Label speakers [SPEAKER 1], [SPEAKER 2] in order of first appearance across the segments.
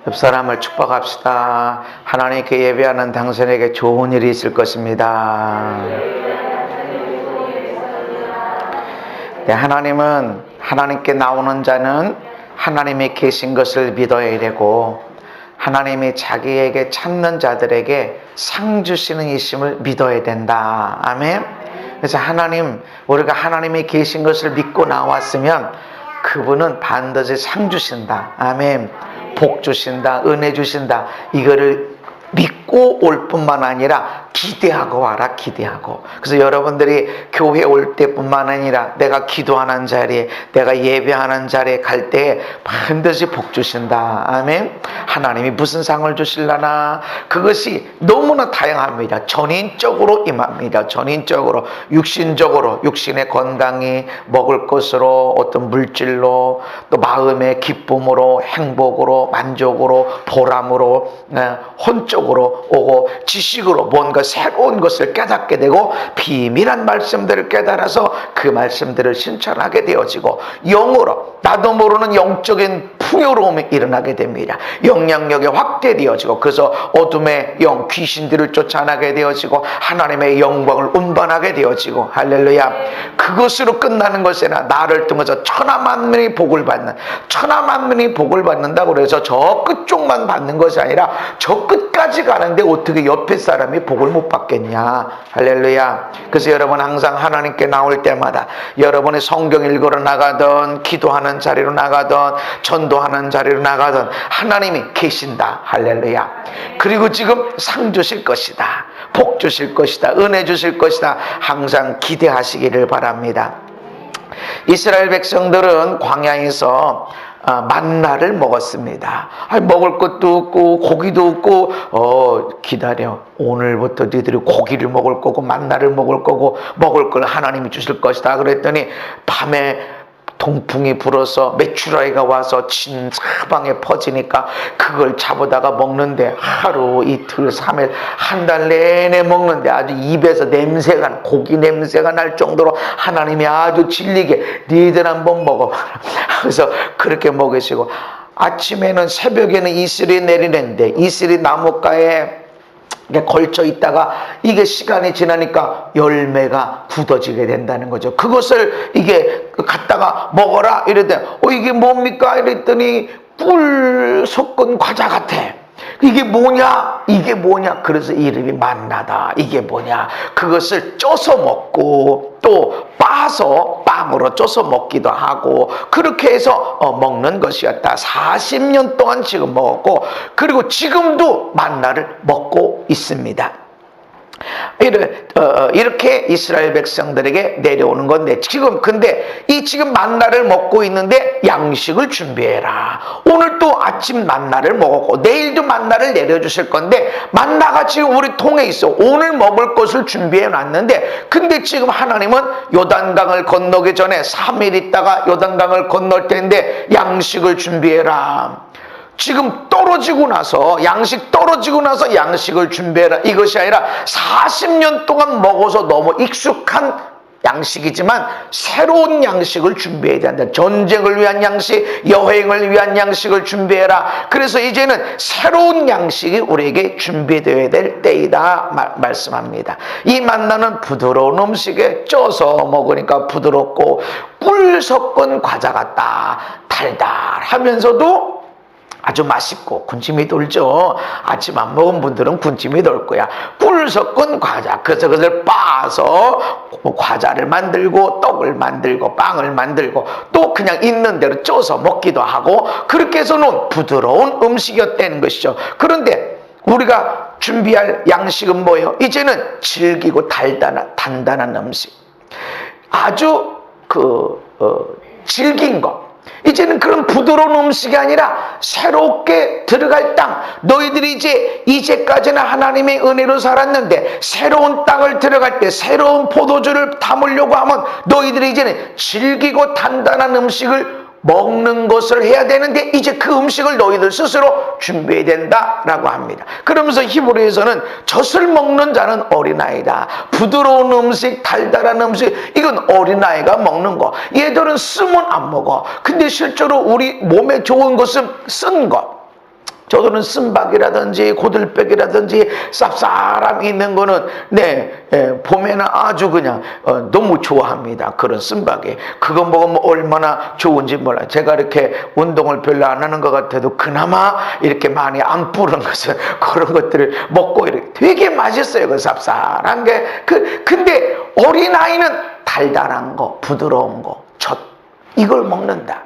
[SPEAKER 1] 옆 사람을 축복합시다. 하나님께 예배하는 당신에게 좋은 일이 있을 것입니다. 네, 하나님은 하나님께 나오는 자는 하나님이 계신 것을 믿어야 되고, 하나님이 자기에게 찾는 자들에게 상 주시는 이심을 믿어야 된다. 아멘. 그래서 우리가 하나님이 계신 것을 믿고 나왔으면 그분은 반드시 상 주신다. 아멘. 복 주신다. 은혜 주신다. 이거를 믿고 올 뿐만 아니라 기대하고 와라. 기대하고. 그래서 여러분들이 교회 올 때뿐만 아니라 내가 기도하는 자리에, 내가 예배하는 자리에 갈 때에 반드시 복 주신다. 아멘. 하나님이 무슨 상을 주실라나, 그것이 너무나 다양합니다. 전인적으로 임합니다. 전인적으로, 육신적으로, 육신의 건강이, 먹을 것으로, 어떤 물질로, 또 마음의 기쁨으로, 행복으로, 만족으로, 보람으로, 혼적으로 오고, 지식으로 뭔가 새로운 것을 깨닫게 되고, 비밀한 말씀들을 깨달아서 그 말씀들을 실천하게 되어지고, 영으로 나도 모르는 영적인 풍요로움이 일어나게 됩니다. 영향력이 확대되어지고, 그래서 어둠의 영, 귀신들을 쫓아나게 되어지고, 하나님의 영광을 운반하게 되어지고, 할렐루야. 그것으로 끝나는 것이 아니라 나를 통해서 천하만민이 복을 받는, 천하만민이 복을 받는다고 그래서 저 끝쪽만 받는 것이 아니라 저 끝까지 가는데 어떻게 옆에 사람이 복을 못 받겠냐. 할렐루야. 그래서 여러분 항상 하나님께 나올 때마다, 여러분이 성경 읽으러 나가든 기도하는 자리로 나가든 전도하는 자리로 나가든 하나님이 계신다. 할렐루야. 그리고 지금 상 주실 것이다. 복 주실 것이다. 은혜 주실 것이다. 항상 기대하시기를 바랍니다. 이스라엘 백성들은 광야에서 만나를 먹었습니다. 먹을 것도 없고 고기도 없고, 기다려. 오늘부터 너희들이 고기를 먹을 거고 만나를 먹을 거고 먹을 걸 하나님이 주실 것이다. 그랬더니 밤에 동풍이 불어서 메추라기가 와서 진 사방에 퍼지니까 그걸 잡아다가 먹는데 하루, 이틀, 3일, 한 달 내내 먹는데 아주 입에서 냄새가, 고기 냄새가 날 정도로 하나님이 아주 질리게 니들 한번 먹어봐라. 그래서 그렇게 먹으시고, 아침에는, 새벽에는 이슬이 내리는데 이슬이 나뭇가에 걸쳐 있다가 이게 시간이 지나니까 열매가 굳어지게 된다는 거죠. 그것을 이게 갖다가 먹어라 이랬더니 이게 뭡니까? 이랬더니 꿀 섞은 과자 같아. 이게 뭐냐? 이게 뭐냐? 그래서 이름이 만나다. 이게 뭐냐? 그것을 쪄서 먹고 또 빻아서 빵으로 쪄서 먹기도 하고, 그렇게 해서 먹는 것이었다. 40년 동안 지금 먹었고, 그리고 지금도 만나를 먹고 있습니다. 이렇게 이스라엘 백성들에게 내려오는 건데, 근데 지금 만나를 먹고 있는데 양식을 준비해라. 오늘 또 아침 만나를 먹었고 내일도 만나를 내려주실 건데, 만나가 지금 우리 통에 있어. 오늘 먹을 것을 준비해 놨는데, 근데 지금 하나님은 요단강을 건너기 전에 3일 있다가 요단강을 건널 텐데 양식을 준비해라. 지금 떨어지고 나서, 양식 떨어지고 나서 양식을 준비해라. 이것이 아니라 40년 동안 먹어서 너무 익숙한 양식이지만 새로운 양식을 준비해야 된다. 전쟁을 위한 양식, 여행을 위한 양식을 준비해라. 그래서 이제는 새로운 양식이 우리에게 준비되어야 될 때이다 말씀합니다. 이 만나는 부드러운 음식에 쪄서 먹으니까 부드럽고 꿀 섞은 과자 같다. 달달하면서도 아주 맛있고 군침이 돌죠. 아침 안 먹은 분들은 군침이 돌 거야. 꿀 섞은 과자. 그래서 그것을 빻아서 과자를 만들고 떡을 만들고 빵을 만들고 또 그냥 있는 대로 쪄서 먹기도 하고, 그렇게 해서는 부드러운 음식이었다는 것이죠. 그런데 우리가 준비할 양식은 뭐예요? 이제는 질기고 단단한 음식. 아주 질긴 것. 이제는 그런 부드러운 음식이 아니라 새롭게 들어갈 땅. 너희들이 이제까지는 하나님의 은혜로 살았는데 새로운 땅을 들어갈 때 새로운 포도주를 담으려고 하면 너희들이 이제는 질기고 단단한 음식을 먹는 것을 해야 되는데, 이제 그 음식을 너희들 스스로 준비해야 된다라고 합니다. 그러면서 히브리에서는 젖을 먹는 자는 어린아이다. 부드러운 음식, 달달한 음식, 이건 어린아이가 먹는 거. 얘들은 쓰면 안 먹어. 근데 실제로 우리 몸에 좋은 것은 쓴 것. 저들은 쓴박이라든지 고들빼기라든지 쌉싸름 있는 거는 보면은 아주 그냥 너무 좋아합니다. 그런 쓴박이. 그거 먹으면 얼마나 좋은지 몰라요. 제가 이렇게 운동을 별로 안 하는 것 같아도 그나마 이렇게 많이 안 부른 것은 그런 것들을 먹고 이렇게 되게 맛있어요. 그 쌉싸란 게. 근데 어린아이는 달달한 거, 부드러운 거, 젖, 이걸 먹는다.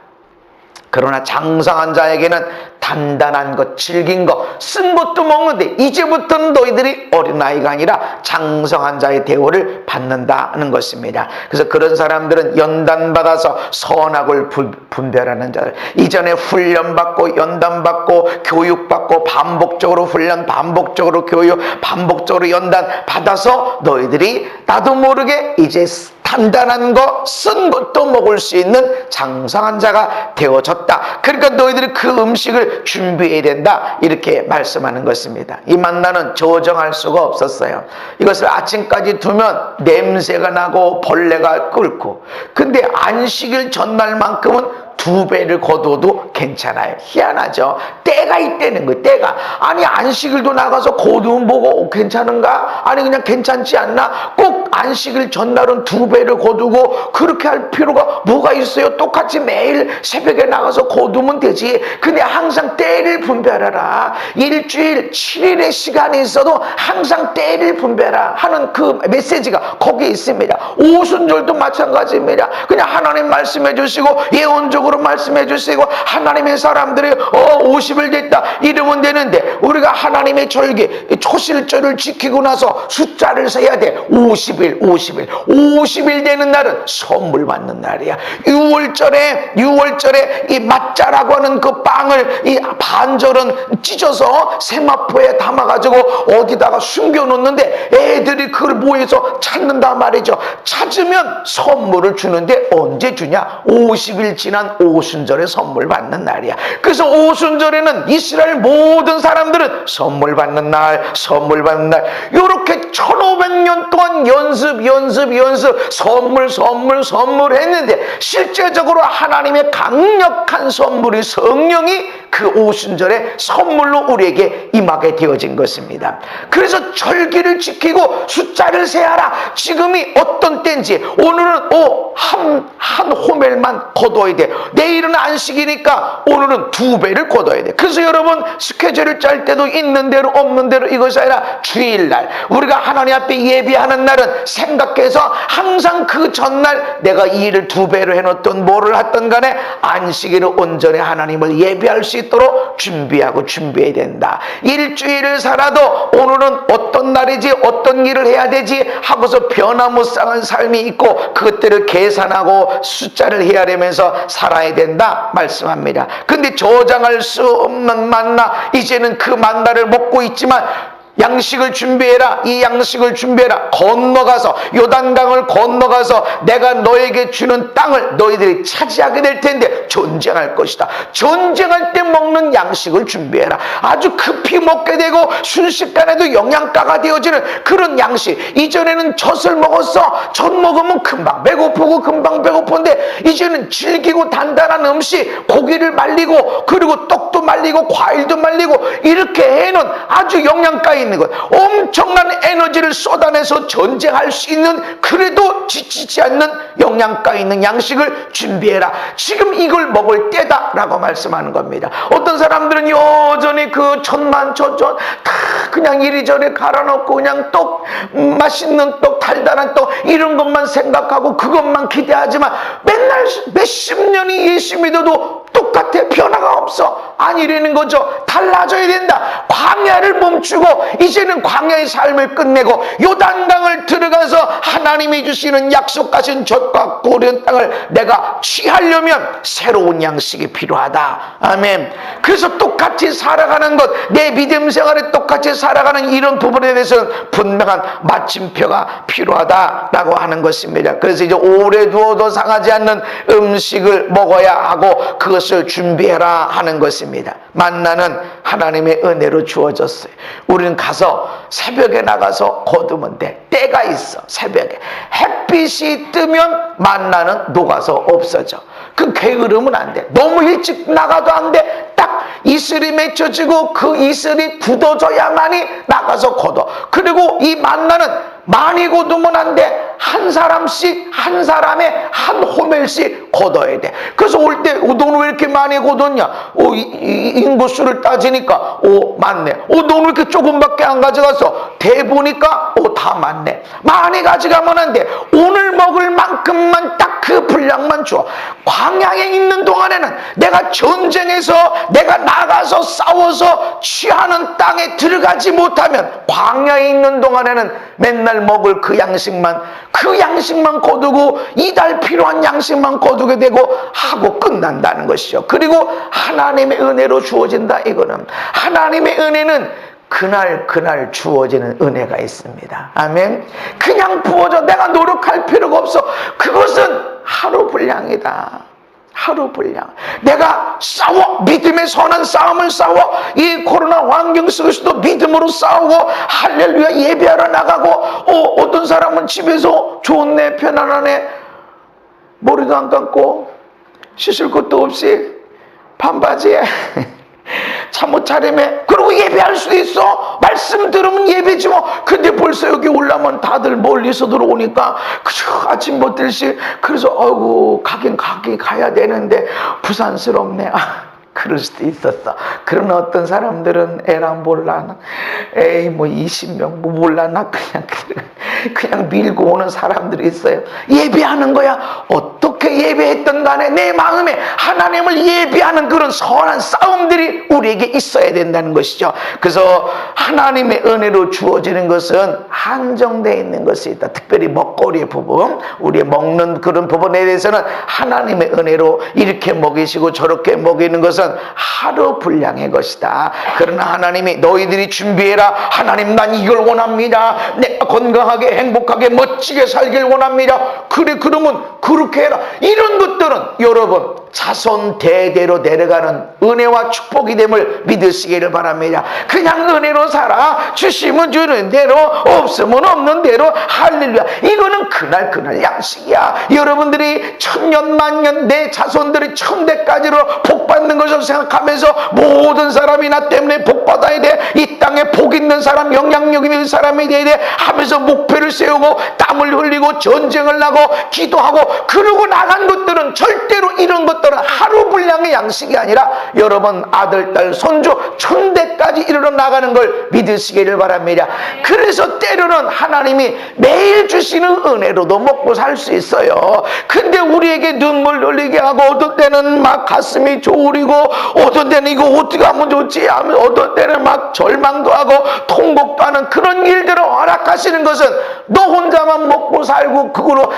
[SPEAKER 1] 그러나 장성한 자에게는 단단한 것, 질긴 것, 쓴 것도 먹는데 이제부터는 너희들이 어린아이가 아니라 장성한 자의 대우를 받는다는 것입니다. 그래서 그런 사람들은 연단받아서 선악을 분별하는 자들, 이전에 훈련받고 연단받고 교육받고 반복적으로 훈련, 반복적으로 교육, 반복적으로 연단 받아서 너희들이 나도 모르게 이제 단단한 거, 쓴 것도 먹을 수 있는 장성한 자가 되어졌다. 그러니까 너희들이 그 음식을 준비해야 된다, 이렇게 말씀하는 것입니다. 이 만나는 저정할 수가 없었어요. 이것을 아침까지 두면 냄새가 나고 벌레가 끓고, 근데 안식일 전날만큼은 2배를 거둬도 괜찮아요. 희한하죠. 때가 있다는 거예요. 때가. 아니 안식일도 나가서 거두면 보고 괜찮은가? 아니 그냥 괜찮지 않나? 꼭 안식일 전날은 2배를 거두고 그렇게 할 필요가 뭐가 있어요? 똑같이 매일 새벽에 나가서 거두면 되지. 근데 항상 때를 분별하라. 일주일 7일의 시간이 있어도 항상 때를 분별하라 하는 그 메시지가 거기에 있습니다. 오순절도 마찬가지입니다. 그냥 하나님 말씀해 주시고 예언적으로 말씀해 주시고 하나님의 사람들이 50일 됐다 이러면 되는데, 우리가 하나님의 절기 초실절을 지키고 나서 숫자를 세야 돼. 50일 되는 날은 선물 받는 날이야. 6월절에 이 맞자라고 하는 그 빵을 이 반절은 찢어서 세마포에 담아가지고 어디다가 숨겨놓는데 애들이 그걸 모여서 찾는단 말이죠. 찾으면 선물을 주는데 언제 주냐? 50일 지난 오순절에 선물 받는 날이야. 그래서 오순절에는 이스라엘 모든 사람들은 선물 받는 날, 선물 받는 날, 이렇게 1500년 동안 연습 선물 했는데 실제적으로 하나님의 강력한 선물이 성령이 그 오순절에 선물로 우리에게 임하게 되어진 것입니다. 그래서 절기를 지키고 숫자를 세하라. 지금이 어떤 때인지, 오늘은 한 호멜만 거둬야 돼. 내일은 안식이니까 오늘은 2배를 거둬야 돼. 그래서 여러분 스케줄을 짤 때도 있는 대로 없는 대로, 이것이 아니라 주일날 우리가 하나님 앞에 예비하는 날은 생각해서 항상 그 전날 내가 이 일을 2배로 해놓던 뭐를 하던 간에 안식일을 온전히 하나님을 예비할 수 있도록 준비해야 된다. 일주일을 살아도 오늘은 어떤 날이지, 어떤 일을 해야 되지 하고서 변화무쌍한 삶이 있고 그것들을 계산하고 숫자를 헤아리면서 살아야 된다 말씀합니다. 근데 저장할 수 없는 만나, 이제는 그 만나를 먹고 있지만 양식을 준비해라. 이 양식을 준비해라. 건너가서 요단강을 건너가서 내가 너에게 주는 땅을 너희들이 차지하게 될 텐데 전쟁할 것이다. 전쟁할 때 먹는 양식을 준비해라. 아주 급히 먹게 되고 순식간에도 영양가가 되어지는 그런 양식. 이전에는 젖을 먹었어. 젖 먹으면 금방 배고프고 금방 배고픈데 이제는 질기고 단단한 음식, 고기를 말리고 그리고 떡도 말리고 과일도 말리고 이렇게 해는 아주 영양가 있는 것, 엄청난 에너지를 쏟아내서 전쟁할 수 있는, 그래도 지치지 않는 영양가 있는 양식을 준비해라. 지금 이걸 먹을 때다라고 말씀하는 겁니다. 어떤 사람들은 여전히 그 천만초전 다 그냥 이리저리 갈아놓고 그냥 떡, 맛있는 떡, 달달한 떡 이런 것만 생각하고 그것만 기대하지만 맨날 몇십 년이 예수 믿어도 똑같아. 변화가 없어. 아니라는 거죠. 달라져야 된다. 광야를 멈추고 이제는 광야의 삶을 끝내고 요단강을 들어가서 하나님이 주시는 약속하신 젖과 꿀의 땅을 내가 취하려면 새로운 양식이 필요하다. 아멘. 그래서 똑같이 살아가는 것, 내 믿음 생활에 똑같이 살아가는 이런 부분에 대해서는 분명한 마침표가 필요하다라고 하는 것입니다. 그래서 이제 오래 두어도 상하지 않는 음식을 먹어야 하고 그것을 준비해라 하는 것입니다. 만나는 하나님의 은혜로 주어졌어요. 우리는 가서 새벽에 나가서 거두면 돼. 때가 있어. 새벽에 햇빛이 뜨면 만나는 녹아서 없어져. 그 게으르면 안 돼. 너무 일찍 나가도 안 돼. 딱 이슬이 맺혀지고 그 이슬이 굳어져야만이 나가서 걷어. 그리고 이 만나는 많이 걷으면 안 돼. 한 사람씩, 한 사람의 한 호멜씩 걷어야 돼. 그래서 올 때 너는 왜 이렇게 많이 걷었냐? 인구수를 따지니까 많네. 너는 왜 이렇게 조금밖에 안 가져갔어? 대보니까 다 많네. 많이 가져가면 안 돼. 오늘 먹을 만큼만 딱 그 분량만 줘. 광야에 있는 동안에는 내가 전쟁에서 내가 나가서 싸워서 취하는 땅에 들어가지 못하면, 광야에 있는 동안에는 맨날 먹을 그 양식만 거두고 이달 필요한 양식만 거두게 되고 하고 끝난다는 것이죠. 그리고 하나님의 은혜로 주어진다. 이거는 하나님의 은혜는 그날 주어지는 은혜가 있습니다. 아멘. 그냥 부어져. 내가 노력할 필요가 없어. 그것은 하루 분량이다. 하루 분량. 내가 싸워. 믿음의 선한 싸움을 싸워. 이 코로나 환경 속에서도 믿음으로 싸우고 할렐루야 예배하러 나가고, 어떤 사람은 집에서 좋네, 편안하네, 머리도 안 감고 씻을 것도 없이 반바지에 잠옷 차림에, 그리고 예배할 수도 있어. 말씀 들으면 예배지 뭐. 근데 벌써 여기 올라면 다들 멀리서 들어오니까 그저 아침 못 들시. 그래서 가긴 가야 되는데 부산스럽네. 그럴 수도 있었어. 그런 어떤 사람들은 에라 몰라, 에이 뭐 20명 뭐 몰라, 나 그냥 밀고 오는 사람들이 있어요. 예배하는 거야. 어떻게 예배했던 간에 내 마음에 하나님을 예배하는 그런 선한 싸움들이 우리에게 있어야 된다는 것이죠. 그래서 하나님의 은혜로 주어지는 것은 한정되어 있는 것이 있다. 특별히 먹거리의 부분, 우리 먹는 그런 부분에 대해서는 하나님의 은혜로 이렇게 먹이시고 저렇게 먹이는 것은 하루 분량의 것이다. 그러나 하나님이 너희들이 준비해라. 하나님, 난 이걸 원합니다. 내가 건강하게 행복하게 멋지게 살길 원합니다. 그래, 그러면 그렇게 해라. 이런 것들은 여러분 자손 대대로 내려가는 은혜와 축복이 됨을 믿으시기를 바랍니다. 그냥 은혜로 살아. 주시면 주는 대로, 없으면 없는 대로. 할렐루야. 이거는 그날 양식이야. 여러분들이 천년 만년 내 자손들이 천대까지로 복받는 것을 생각하면서 모든 사람이 나 때문에 복받아야 돼, 이 땅에 복 있는 사람, 영향력 있는 사람이 돼야 돼 하면서 목표를 세우고 땀을 흘리고 전쟁을 하고 기도하고 그러고 나간 것들은 절대로 이런 것들은 하루 분량의 양식이 아니라 여러분 아들, 딸, 손주 천대까지 이르러 나가는 걸 믿으시기를 바랍니다. 그래서 때로는 하나님이 매일 주시는 은혜로도 먹고 살 수 있어요. 근데 우리에게 눈물 흘리게 하고, 어떤 때는 막 가슴이 졸이고, 어떤 때는 이거 어떻게 하면 좋지 하면, 어떤 때는 막 절망도 하고 통곡도 하는 그런 일들을 허락하시는 것은 너 혼자만 먹고 살고 그거로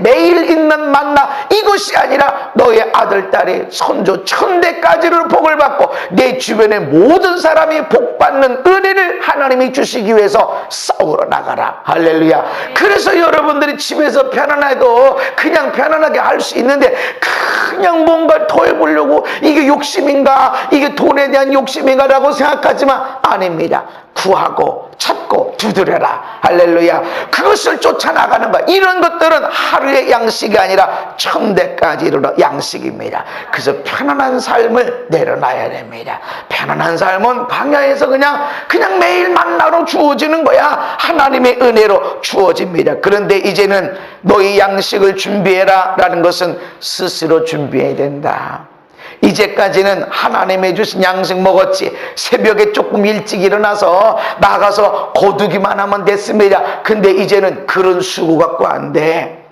[SPEAKER 1] 매일 있는 만나 이것이 아니라 너의 아들, 딸이 손주 천대까지를 복을 받고 내 주변의 모든 사람이 복받는 은혜를 하나님이 주시기 위해서 싸우러 나가라. 할렐루야. 그래서 여러분들이 집에서 편안해도 그냥 편안하게 할 수 있는데, 그냥 뭔가 더 해보려고, 이게 욕심인가, 이게 돈에 대한 욕심인가 라고 생각하지만 아닙니다. 구하고 찾고 두드려라. 할렐루야. 그것을 쫓아나가는 거야. 이런 것들은 하루의 양식이 아니라 천대까지 이르러 양식입니다. 그래서 편안한 삶을 내려놔야 됩니다. 편안한 삶은 광야에서 그냥 매일 만나로 주어지는 거야. 하나님의 은혜로 주어집니다. 그런데 이제는 너희 양식을 준비해라 라는 것은 스스로 준비해야 된다. 이제까지는 하나님의 주신 양식 먹었지, 새벽에 조금 일찍 일어나서 나가서 거두기만 하면 됐습니다. 근데 이제는 그런 수고 갖고 안 돼.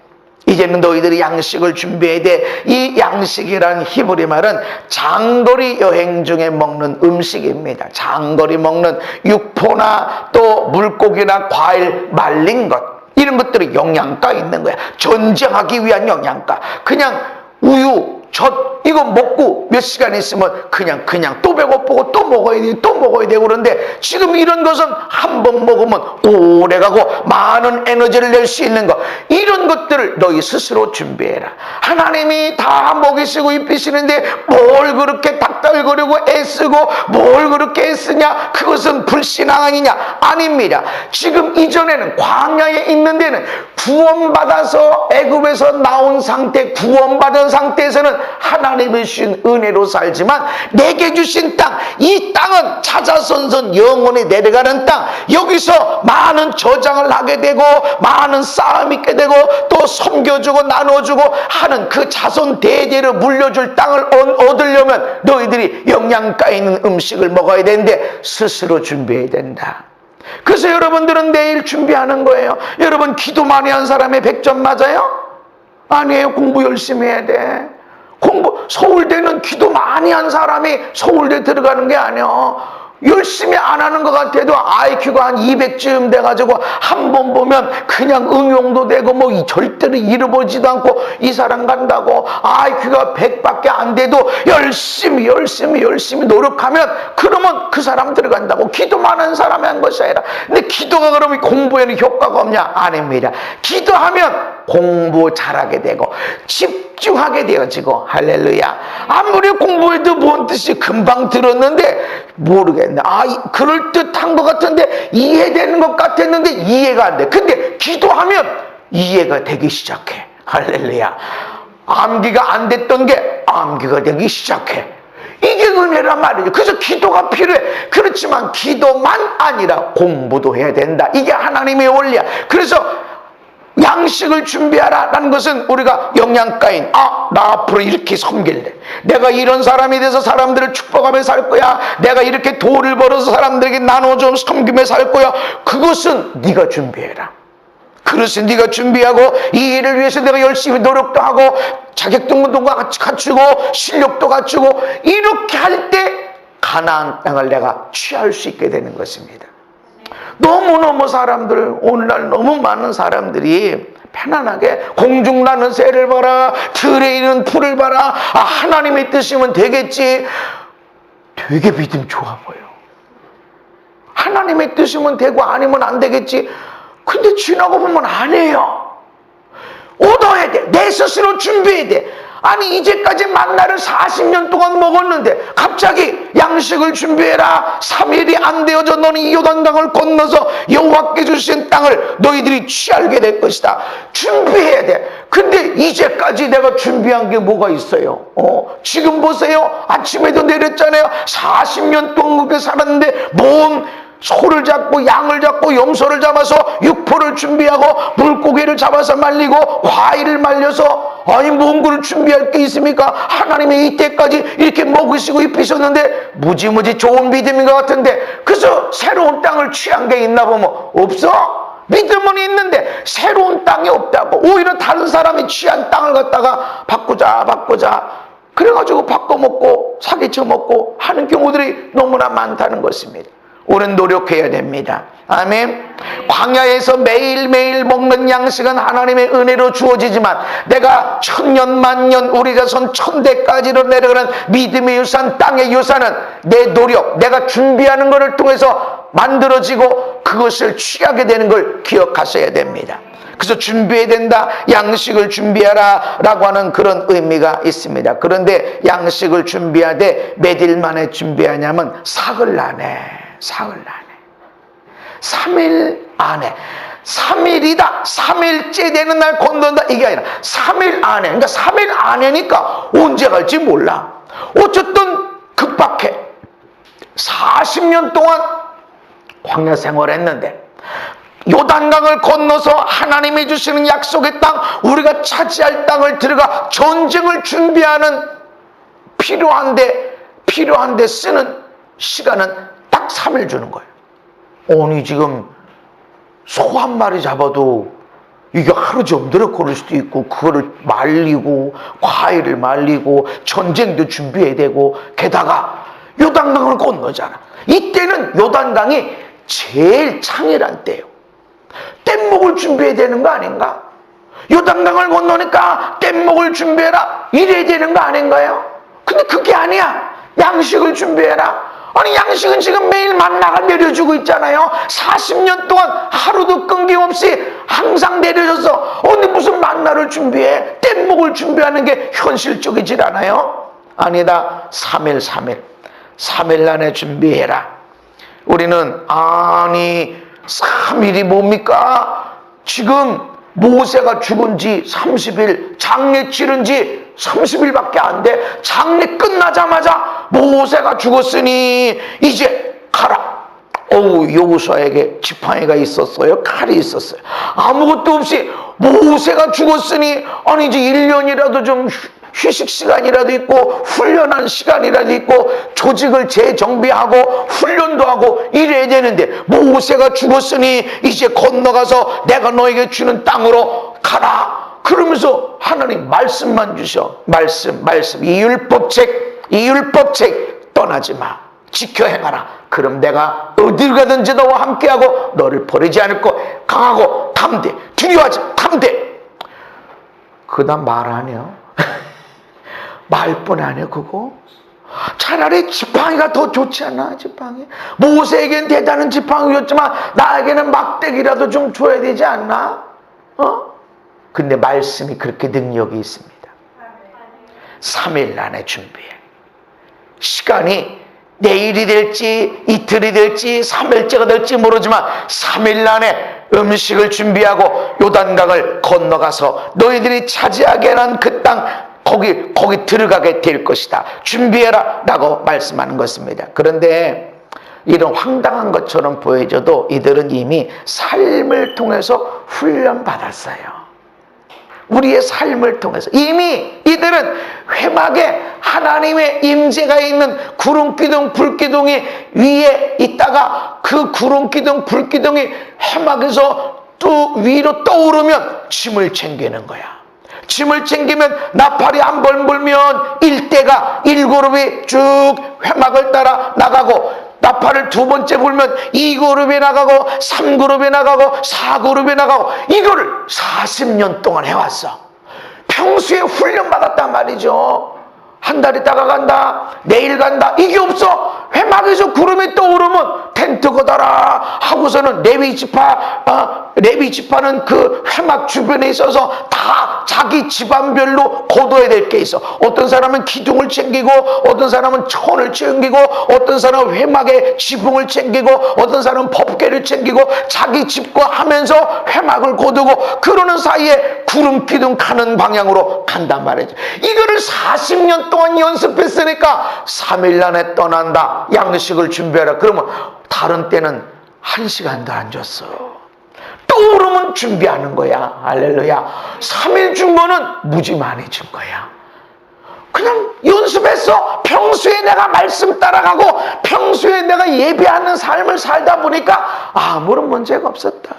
[SPEAKER 1] 이제는 너희들이 양식을 준비해야 돼. 이 양식이란 히브리 말은 장거리 여행 중에 먹는 음식입니다. 장거리 먹는 육포나 또 물고기나 과일, 말린 것, 이런 것들이 영양가 있는 거야. 전쟁하기 위한 영양가. 그냥 우유, 젖 이거 먹고 몇 시간 있으면 그냥 또 배고프고 또 먹어야 돼. 그런데 지금 이런 것은 한 번 먹으면 오래가고 많은 에너지를 낼 수 있는 것, 이런 이런 것들을 너희 스스로 준비해라. 하나님이 다 먹이시고 입히시는데 뭘 그렇게 닥달거리고 애쓰고 뭘 그렇게 애쓰냐? 그것은 불신앙 아니냐? 아닙니다. 지금 이전에는 광야에 있는 데는 구원받아서 애굽에서 나온 상태, 구원받은 상태에서는 하나님이 주신 은혜로 살지만 내게 주신 땅, 이 땅은 차자선선 영원히 내려가는 땅, 여기서 많은 저장을 하게 되고 많은 싸움 있게 되고 또 섬겨주고 나눠주고 하는 그 자손 대대로 물려줄 땅을 얻으려면 너희들이 영양가 있는 음식을 먹어야 되는데 스스로 준비해야 된다. 그래서 여러분들은 내일 준비하는 거예요. 여러분 기도 많이 한 사람의 100점 맞아요? 아니에요. 공부 열심히 해야 돼. 서울대는 기도 많이 한 사람이 서울대 들어가는 게 아니야. 열심히 안 하는 것 같아도 IQ가 한 200쯤 돼가지고 한 번 보면 그냥 응용도 되고 뭐 절대로 잃어버리지도 않고 이 사람 간다고 IQ가 100밖에 안 돼도 열심히 노력하면 그러면 그 사람 들어간다고. 기도 많은 사람이 한 것이 아니라. 근데 기도가 그러면 공부에는 효과가 없냐? 아닙니다. 기도하면 공부 잘하게 되고 집중하게 되어지고. 할렐루야. 아무리 공부해도 뭔 뜻이 금방 들었는데 모르겠네. 그럴듯한 것 같은데 이해되는 것 같았는데 이해가 안 돼. 근데 기도하면 이해가 되기 시작해. 할렐루야. 암기가 안 됐던 게 암기가 되기 시작해. 이게 은혜란 말이죠. 그래서 기도가 필요해. 그렇지만 기도만 아니라 공부도 해야 된다. 이게 하나님의 원리야. 그래서 양식을 준비하라 라는 것은 우리가 영양가인, 나 앞으로 이렇게 섬길래, 내가 이런 사람이 돼서 사람들을 축복하며 살 거야, 내가 이렇게 돈을 벌어서 사람들에게 나눠줘 섬기며 살 거야. 그것은 네가 준비해라. 그것은 네가 준비하고 이 일을 위해서 내가 열심히 노력도 하고 자격증도 갖추고 실력도 갖추고 이렇게 할 때 가나안 땅을 내가 취할 수 있게 되는 것입니다. 너무너무 사람들, 오늘날 너무 많은 사람들이 편안하게 공중 나는 새를 봐라, 들에 있는 풀을 봐라, 하나님의 뜻이면 되겠지. 되게 믿음 좋아 보여. 하나님의 뜻이면 되고 아니면 안 되겠지. 근데 지나고 보면 안 해요. 얻어야 돼. 내 스스로 준비해야 돼. 아니 이제까지 만나를 40년 동안 먹었는데 갑자기 양식을 준비해라. 3일이 안 되어져 너는 이 요단강을 건너서 여호와께 주신 땅을 너희들이 취하게 될 것이다. 준비해야 돼. 근데 이제까지 내가 준비한 게 뭐가 있어요? 지금 보세요. 아침에도 내렸잖아요. 40년 동안 그렇게 살았는데 뭔 소를 잡고 양을 잡고 염소를 잡아서 육포를 준비하고 물고기를 잡아서 말리고 과일을 말려서 뭔 걸 준비할 게 있습니까? 하나님이 이때까지 이렇게 먹으시고 입히셨는데 무지무지 좋은 믿음인 것 같은데 그래서 새로운 땅을 취한 게 있나 보면 없어. 믿음은 있는데 새로운 땅이 없다고. 오히려 다른 사람이 취한 땅을 갖다가 바꾸자 그래가지고 바꿔먹고 사기쳐먹고 하는 경우들이 너무나 많다는 것입니다. 우리는 노력해야 됩니다. 아멘. 광야에서 매일매일 먹는 양식은 하나님의 은혜로 주어지지만 내가 천년 만년 우리 자손 천대까지로 내려가는 믿음의 유산, 땅의 유산은 내 노력, 내가 준비하는 것을 통해서 만들어지고 그것을 취하게 되는 걸 기억하셔야 됩니다. 그래서 준비해야 된다. 양식을 준비하라 라고 하는 그런 의미가 있습니다. 그런데 양식을 준비하되 몇 일 만에 준비하냐면 사흘 안에 3일 안에 3일이다 3일째 되는 날 건넌다 이게 아니라 3일 안에. 그러니까 3일 안에니까 언제 갈지 몰라. 어쨌든 급박해. 40년 동안 광야 생활했는데 요단강을 건너서 하나님이 주시는 약속의 땅, 우리가 차지할 땅을 들어가 전쟁을 준비하는 필요한데 쓰는 시간은 딱 3일 주는 거예요. 아니 지금 소 한 마리 잡아도 이게 하루 정도로 걸을 수도 있고 그거를 말리고 과일을 말리고 전쟁도 준비해야 되고 게다가 요단강을 건너잖아. 이때는 요단강이 제일 창이란 때예요. 뗏목을 준비해야 되는 거 아닌가? 요단강을 건너니까 뗏목을 준비해라 이래야 되는 거 아닌가요? 근데 그게 아니야. 양식을 준비해라. 아니 양식은 지금 매일 만나가 내려주고 있잖아요. 40년 동안 하루도 끊김없이 항상 내려져서 근데 무슨 만나를 준비해? 뗏목을 준비하는 게 현실적이질 않아요? 아니다. 3일 안에 준비해라. 우리는 아니 3일이 뭡니까? 지금 모세가 죽은 지 30일, 장례 치른 지 30일밖에 안 돼. 장례 끝나자마자 모세가 죽었으니 이제 가라. 여호수아에게 지팡이가 있었어요? 칼이 있었어요? 아무것도 없이 모세가 죽었으니 아니 이제 1년이라도 좀 휴식 시간이라도 있고 훈련한 시간이라도 있고 조직을 재정비하고 훈련도 하고 이래야 되는데 모세가 죽었으니 이제 건너가서 내가 너에게 주는 땅으로 가라. 그러면서 하나님 말씀만 주셔. 말씀 이 율법책 떠나지 마. 지켜 행하라. 그럼 내가 어딜 가든지 너와 함께하고 너를 버리지 않을 거. 강하고 담대. 두려워하지 담대. 그다음 말 안 해요. 말뿐 안 해요. 그거 차라리 지팡이가 더 좋지 않나? 지팡이 모세에겐 대단한 지팡이였지만 나에게는 막대기라도 좀 줘야 되지 않나? 근데 말씀이 그렇게 능력이 있습니다. 3일 안에 준비해. 시간이 내일이 될지 이틀이 될지 3일째가 될지 모르지만 3일 안에 음식을 준비하고 요단강을 건너가서 너희들이 차지하게 한 그 땅 거기 들어가게 될 것이다. 준비해라 라고 말씀하는 것입니다. 그런데 이런 황당한 것처럼 보여져도 이들은 이미 삶을 통해서 훈련받았어요. 우리의 삶을 통해서 이미 이들은 회막에 하나님의 임재가 있는 구름기둥 불기둥이 위에 있다가 그 구름기둥 불기둥이 회막에서 또 위로 떠오르면 짐을 챙기는 거야. 짐을 챙기면 나팔이 한 번 불면 일대가 1그룹이 쭉 회막을 따라 나가고 나팔을 두 번째 불면 2그룹이 나가고 3그룹이 나가고 4그룹이 나가고 이거를 40년 동안 해왔어. 평소에 훈련받았단 말이죠. 한 달 있다가 간다, 내일 간다, 이게 없어. 회막에서 구름이 떠오르면 텐트 거다라 하고서는 레위지파는 그 회막 주변에 있어서 다 자기 집안별로 거둬야 될 게 있어. 어떤 사람은 기둥을 챙기고, 어떤 사람은 천을 챙기고, 어떤 사람은 회막에 지붕을 챙기고, 어떤 사람은 법궤를 챙기고, 자기 집과 하면서 회막을 거두고, 그러는 사이에 구름 기둥 가는 방향으로 간단 말이죠. 이거를 40년 동안 연습했으니까 3일 안에 떠난다. 양식을 준비하라. 그러면 다른 때는 1시간도 안 줬어. 떠오르면 준비하는 거야. 할렐루야. 3일 준 거는 무지 많이 준 거야. 그냥 연습했어. 평소에 내가 말씀 따라가고 평소에 내가 예배하는 삶을 살다 보니까 아무런 문제가 없었다.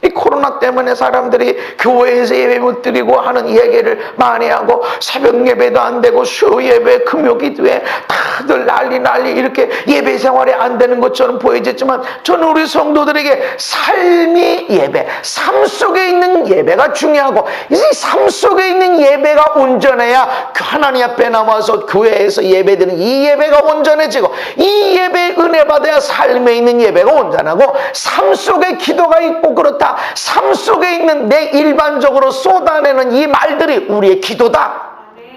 [SPEAKER 1] 이 코로나 때문에 사람들이 교회에서 예배 못 드리고 하는 얘기를 많이 하고 새벽 예배도 안 되고 수 예배, 금요 기도회 다들 난리 이렇게 예배 생활이 안 되는 것처럼 보여졌지만 저는 우리 성도들에게 삶이 예배, 삶 속에 있는 예배가 중요하고 이 삶 속에 있는 예배가 온전해야 하나님 앞에 나와서 교회에서 예배드리는 이 예배가 온전해지고 이 예배의 은혜 받아야 삶에 있는 예배가 온전하고 삶 속에 기도가 있고 그렇다. 삶 속에 있는 내 일반적으로 쏟아내는 이 말들이 우리의 기도다.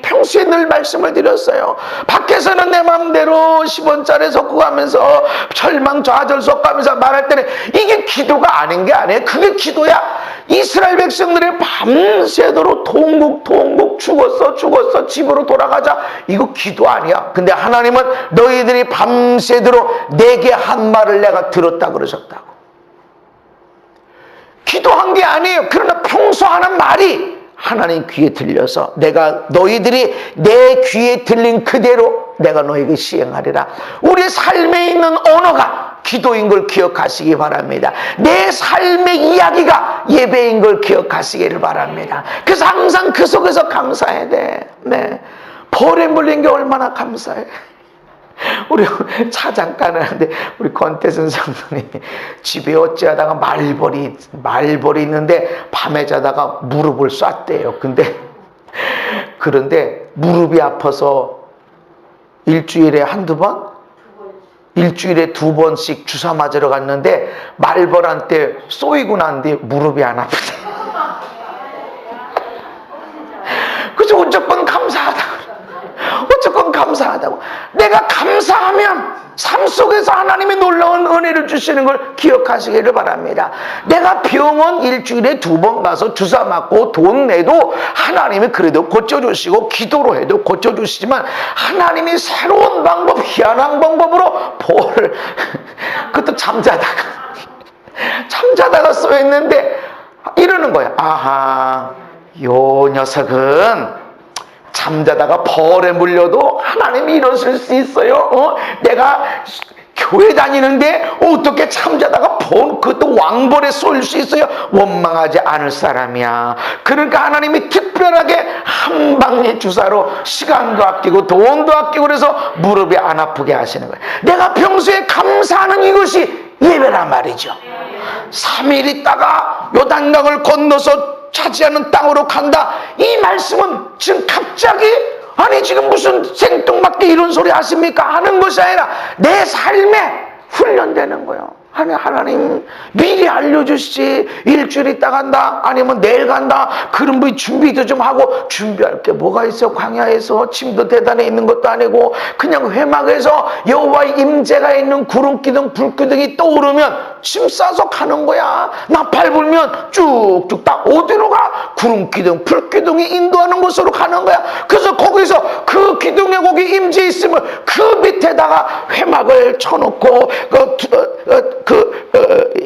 [SPEAKER 1] 평소에 늘 말씀을 드렸어요. 밖에서는 내 마음대로 10원짜리 섞어가면서 절망 좌절 섞어가면서 말할 때는 이게 기도가 아닌 게 아니에요. 그게 기도야. 이스라엘 백성들이 밤새도록 통곡 죽었어 집으로 돌아가자. 이거 기도 아니야. 근데 하나님은 너희들이 밤새도록 내게 한 말을 내가 들었다 그러셨다고. 기도한 게 아니에요. 그러나 평소 하는 말이 하나님 귀에 들려서 내가 너희들이 내 귀에 들린 그대로 내가 너에게 시행하리라. 우리 삶에 있는 언어가 기도인 걸 기억하시기 바랍니다. 내 삶의 이야기가 예배인 걸 기억하시기를 바랍니다. 그래서 항상 그 속에서 감사해야 돼. 네. 벌에 물린 게 얼마나 감사해. 우리 차장가는 하는데 우리 권태선 성도님이 집에 어찌하다가 말벌이 있는데 밤에 자다가 무릎을 쐈대요. 그런데 무릎이 아파서 일주일에 한두 번? 일주일에 2번씩 주사 맞으러 갔는데 말벌한테 쏘이고 난 뒤에 무릎이 안 아프다. 그래서 어쨌건 감사하다고. 어쨌건 감사하다고. 내가 감사하면 삶 속에서 하나님이 놀라운 은혜를 주시는 걸 기억하시기를 바랍니다. 내가 병원 일주일에 2번 가서 주사 맞고 돈 내도 하나님이 그래도 고쳐주시고 기도로 해도 고쳐주시지만 하나님이 새로운 방법, 희한한 방법으로 보호를 그것도 잠자다가 쏘였는데 이러는 거야. 아하, 요 녀석은 잠자다가 벌에 물려도 하나님이 이러실 수 있어요. 내가 교회 다니는데 어떻게 잠자다가 그것도 왕벌에 쏠 수 있어요? 원망하지 않을 사람이야. 그러니까 하나님이 특별하게 한 방의 주사로 시간도 아끼고 돈도 아끼고 그래서 무릎이 안 아프게 하시는 거예요. 내가 평소에 감사하는 이것이 예배란 말이죠. 3일 있다가 요단강을 건너서 차지하는 땅으로 간다. 이 말씀은 지금 갑자기 아니 지금 무슨 생뚱맞게 이런 소리 하십니까? 하는 것이 아니라 내 삶에 훈련되는 거예요. 하나님 미리 알려주시지. 일주일 있다 간다 아니면 내일 간다 그런 분 준비도 좀 하고. 준비할 게 뭐가 있어? 광야에서 침도 대단에 있는 것도 아니고 그냥 회막에서 여호와의 임재가 있는 구름기둥 불기둥이 떠오르면 짐 싸서 가는 거야. 나팔 불면 쭉쭉 딱 어디로 가? 구름기둥 불기둥이 인도하는 곳으로 가는 거야. 그래서 거기서 그 기둥에 거기 임재 있으면 그 밑에다가 회막을 쳐놓고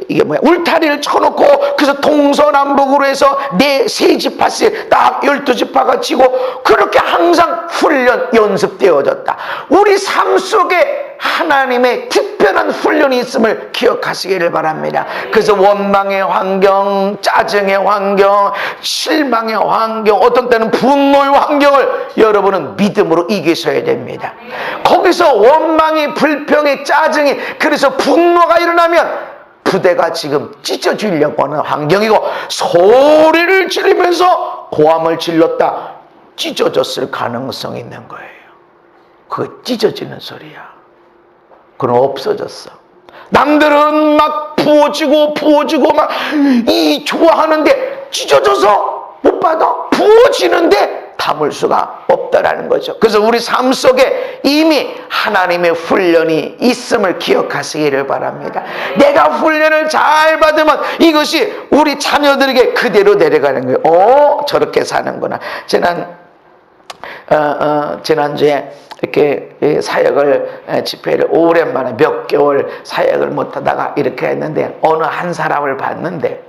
[SPEAKER 1] 이게 뭐야? 울타리를 쳐놓고 그래서 동서남북으로 해서 세 지파씩 딱 12지파가 치고 그렇게 항상 훈련 연습되어졌다. 우리 삶 속에 하나님의 특별한 훈련이 있음을 기억하시기를 바랍니다. 그래서 원망의 환경, 짜증의 환경, 실망의 환경, 어떤 때는 분노의 환경을 여러분은 믿음으로 이기셔야 됩니다. 거기서 원망이, 불평이, 짜증이, 그래서 분노가 일어나면 부대가 지금 찢어지려고 하는 환경이고 소리를 지르면서 고함을 질렀다. 찢어졌을 가능성이 있는 거예요. 그거 찢어지는 소리야. 그건 없어졌어. 남들은 막 부어지고 막 좋아하는데 찢어져서 못 받아. 부어지는데 담을 수가 없다라는 거죠. 그래서 우리 삶 속에 이미 하나님의 훈련이 있음을 기억하시기를 바랍니다. 내가 훈련을 잘 받으면 이것이 우리 자녀들에게 그대로 내려가는 거예요. 저렇게 사는구나. 지난주에 이렇게 사역을 집회를 오랜만에 몇 개월 사역을 못하다가 이렇게 했는데 어느 한 사람을 봤는데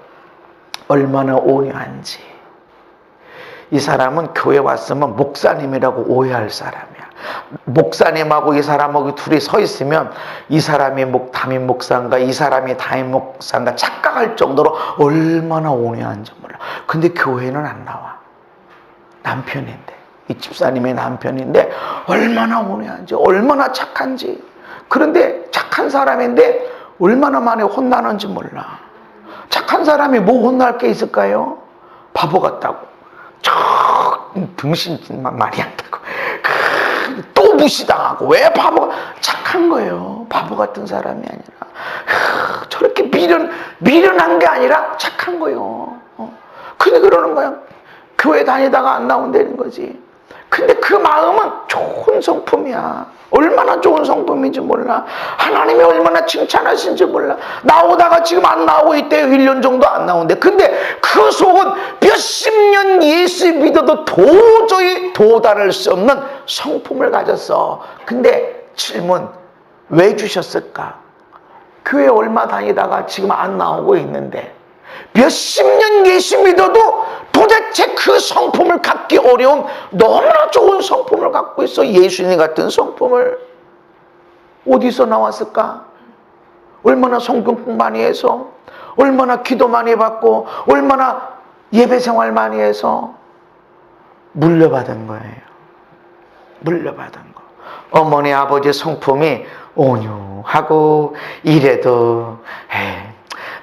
[SPEAKER 1] 얼마나 온유한지. 이 사람은 교회 왔으면 목사님이라고 오해할 사람이야. 목사님하고 이 사람하고 둘이 서 있으면 이 사람이 담임 목사인가 이 사람이 담임 목사인가 착각할 정도로 얼마나 온유한지 몰라. 근데 교회는 안 나와. 남편인데, 이 집사님의 남편인데 얼마나 온유한지 얼마나 착한지. 그런데 착한 사람인데 얼마나 많이 혼나는지 몰라. 착한 사람이 뭐 혼날 게 있을까요? 바보 같다고, 등신만 말이 안 되고 또 무시당하고. 왜 바보가? 착한 거예요. 바보 같은 사람이 아니라 저렇게 미련한 게 아니라 착한 거예요. 근데 그러는 거야. 교회 다니다가 안 나온다는 거지. 근데 그 마음은 좋은 성품이야. 얼마나 좋은 성품인지 몰라. 하나님이 얼마나 칭찬하신지 몰라. 나오다가 지금 안 나오고 있대요. 1년 정도 안 나오는데. 근데 그 속은 몇십 년 예수 믿어도 도저히 도달할 수 없는 성품을 가졌어. 근데 질문, 왜 주셨을까? 교회 얼마 다니다가 지금 안 나오고 있는데 몇십 년 예수 믿어도 도대체 그 성품을 갖기 어려운 너무나 좋은 성품을 갖고 있어. 예수님 같은 성품을. 어디서 나왔을까? 얼마나 성경 많이 해서, 얼마나 기도 많이 받고, 얼마나 예배 생활 많이 해서 물려받은 거예요. 물려받은 거. 어머니 아버지 성품이 온유하고 이래도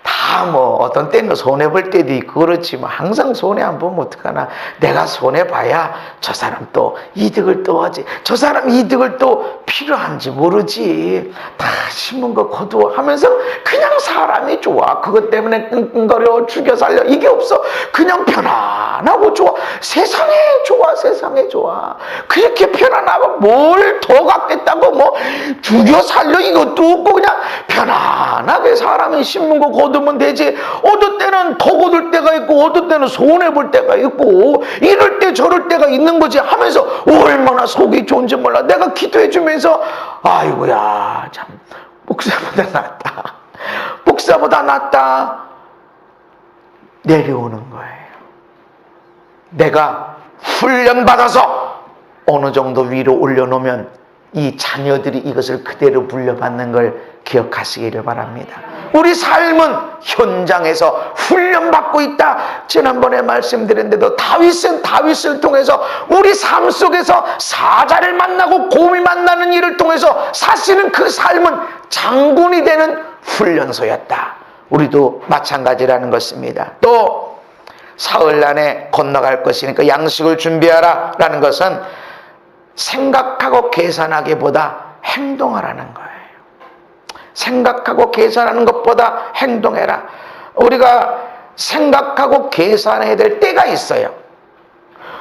[SPEAKER 1] 다 뭐 어떤 때는 손해볼 때도 있고 그렇지만 항상 손해 안 보면 어떡하나. 내가 손해봐야 저 사람 또 이득을 또 하지. 저 사람 이득을 또 필요한지 모르지. 다 심은 거 거두어하면서 그냥 사람이 좋아. 그것 때문에 끙끙거려 죽여 살려 이게 없어. 그냥 편안하고 좋아. 세상에 좋아. 세상에 좋아. 그렇게 편안하고 뭘 더 갖겠다고 뭐 죽여 살려 이것도 없고 그냥 편안하게 사람이 심은 거 거두면 되지. 어떤 때는 더 거둘 때가 있고 어떤 때는 손해볼 때가 있고 이럴 때 저럴 때가 있는 거지 하면서 얼마나 속이 좋은지 몰라. 내가 기도해 주면서 아이고야 참 목사보다 낫다. 목사보다 낫다. 내려오는 거예요. 내가 훈련받아서 어느 정도 위로 올려놓으면 이 자녀들이 이것을 그대로 물려받는 걸 기억하시기를 바랍니다. 우리 삶은 현장에서 훈련받고 있다. 지난번에 말씀드렸는데도 다윗은 다윗을 통해서 우리 삶 속에서 사자를 만나고 곰이 만나는 일을 통해서 사실은 그 삶은 장군이 되는 훈련소였다. 우리도 마찬가지라는 것입니다. 또 사흘 안에 건너갈 것이니까 양식을 준비하라 라는 것은 생각하고 계산하기보다 행동하라는 거예요. 생각하고 계산하는 것보다 행동해라. 우리가 생각하고 계산해야 될 때가 있어요.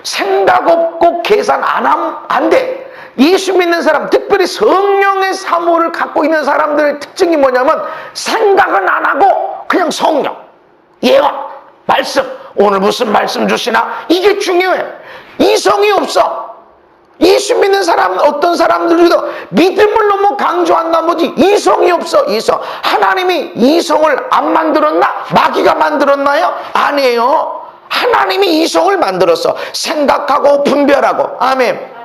[SPEAKER 1] 생각 없고 계산 안 하면 안 돼. 예수 믿는 사람, 특별히 성령의 사모를 갖고 있는 사람들의 특징이 뭐냐면 생각은 안 하고 그냥 성령, 예언, 말씀, 오늘 무슨 말씀 주시나 이게 중요해. 이성이 없어. 예수 믿는 사람은 어떤 사람들도 믿음을 너무 강조한 나머지 이성이 없어. 이성. 하나님이 이성을 안 만들었나? 마귀가 만들었나요? 아니에요. 하나님이 이성을 만들었어. 생각하고 분별하고. 아멘.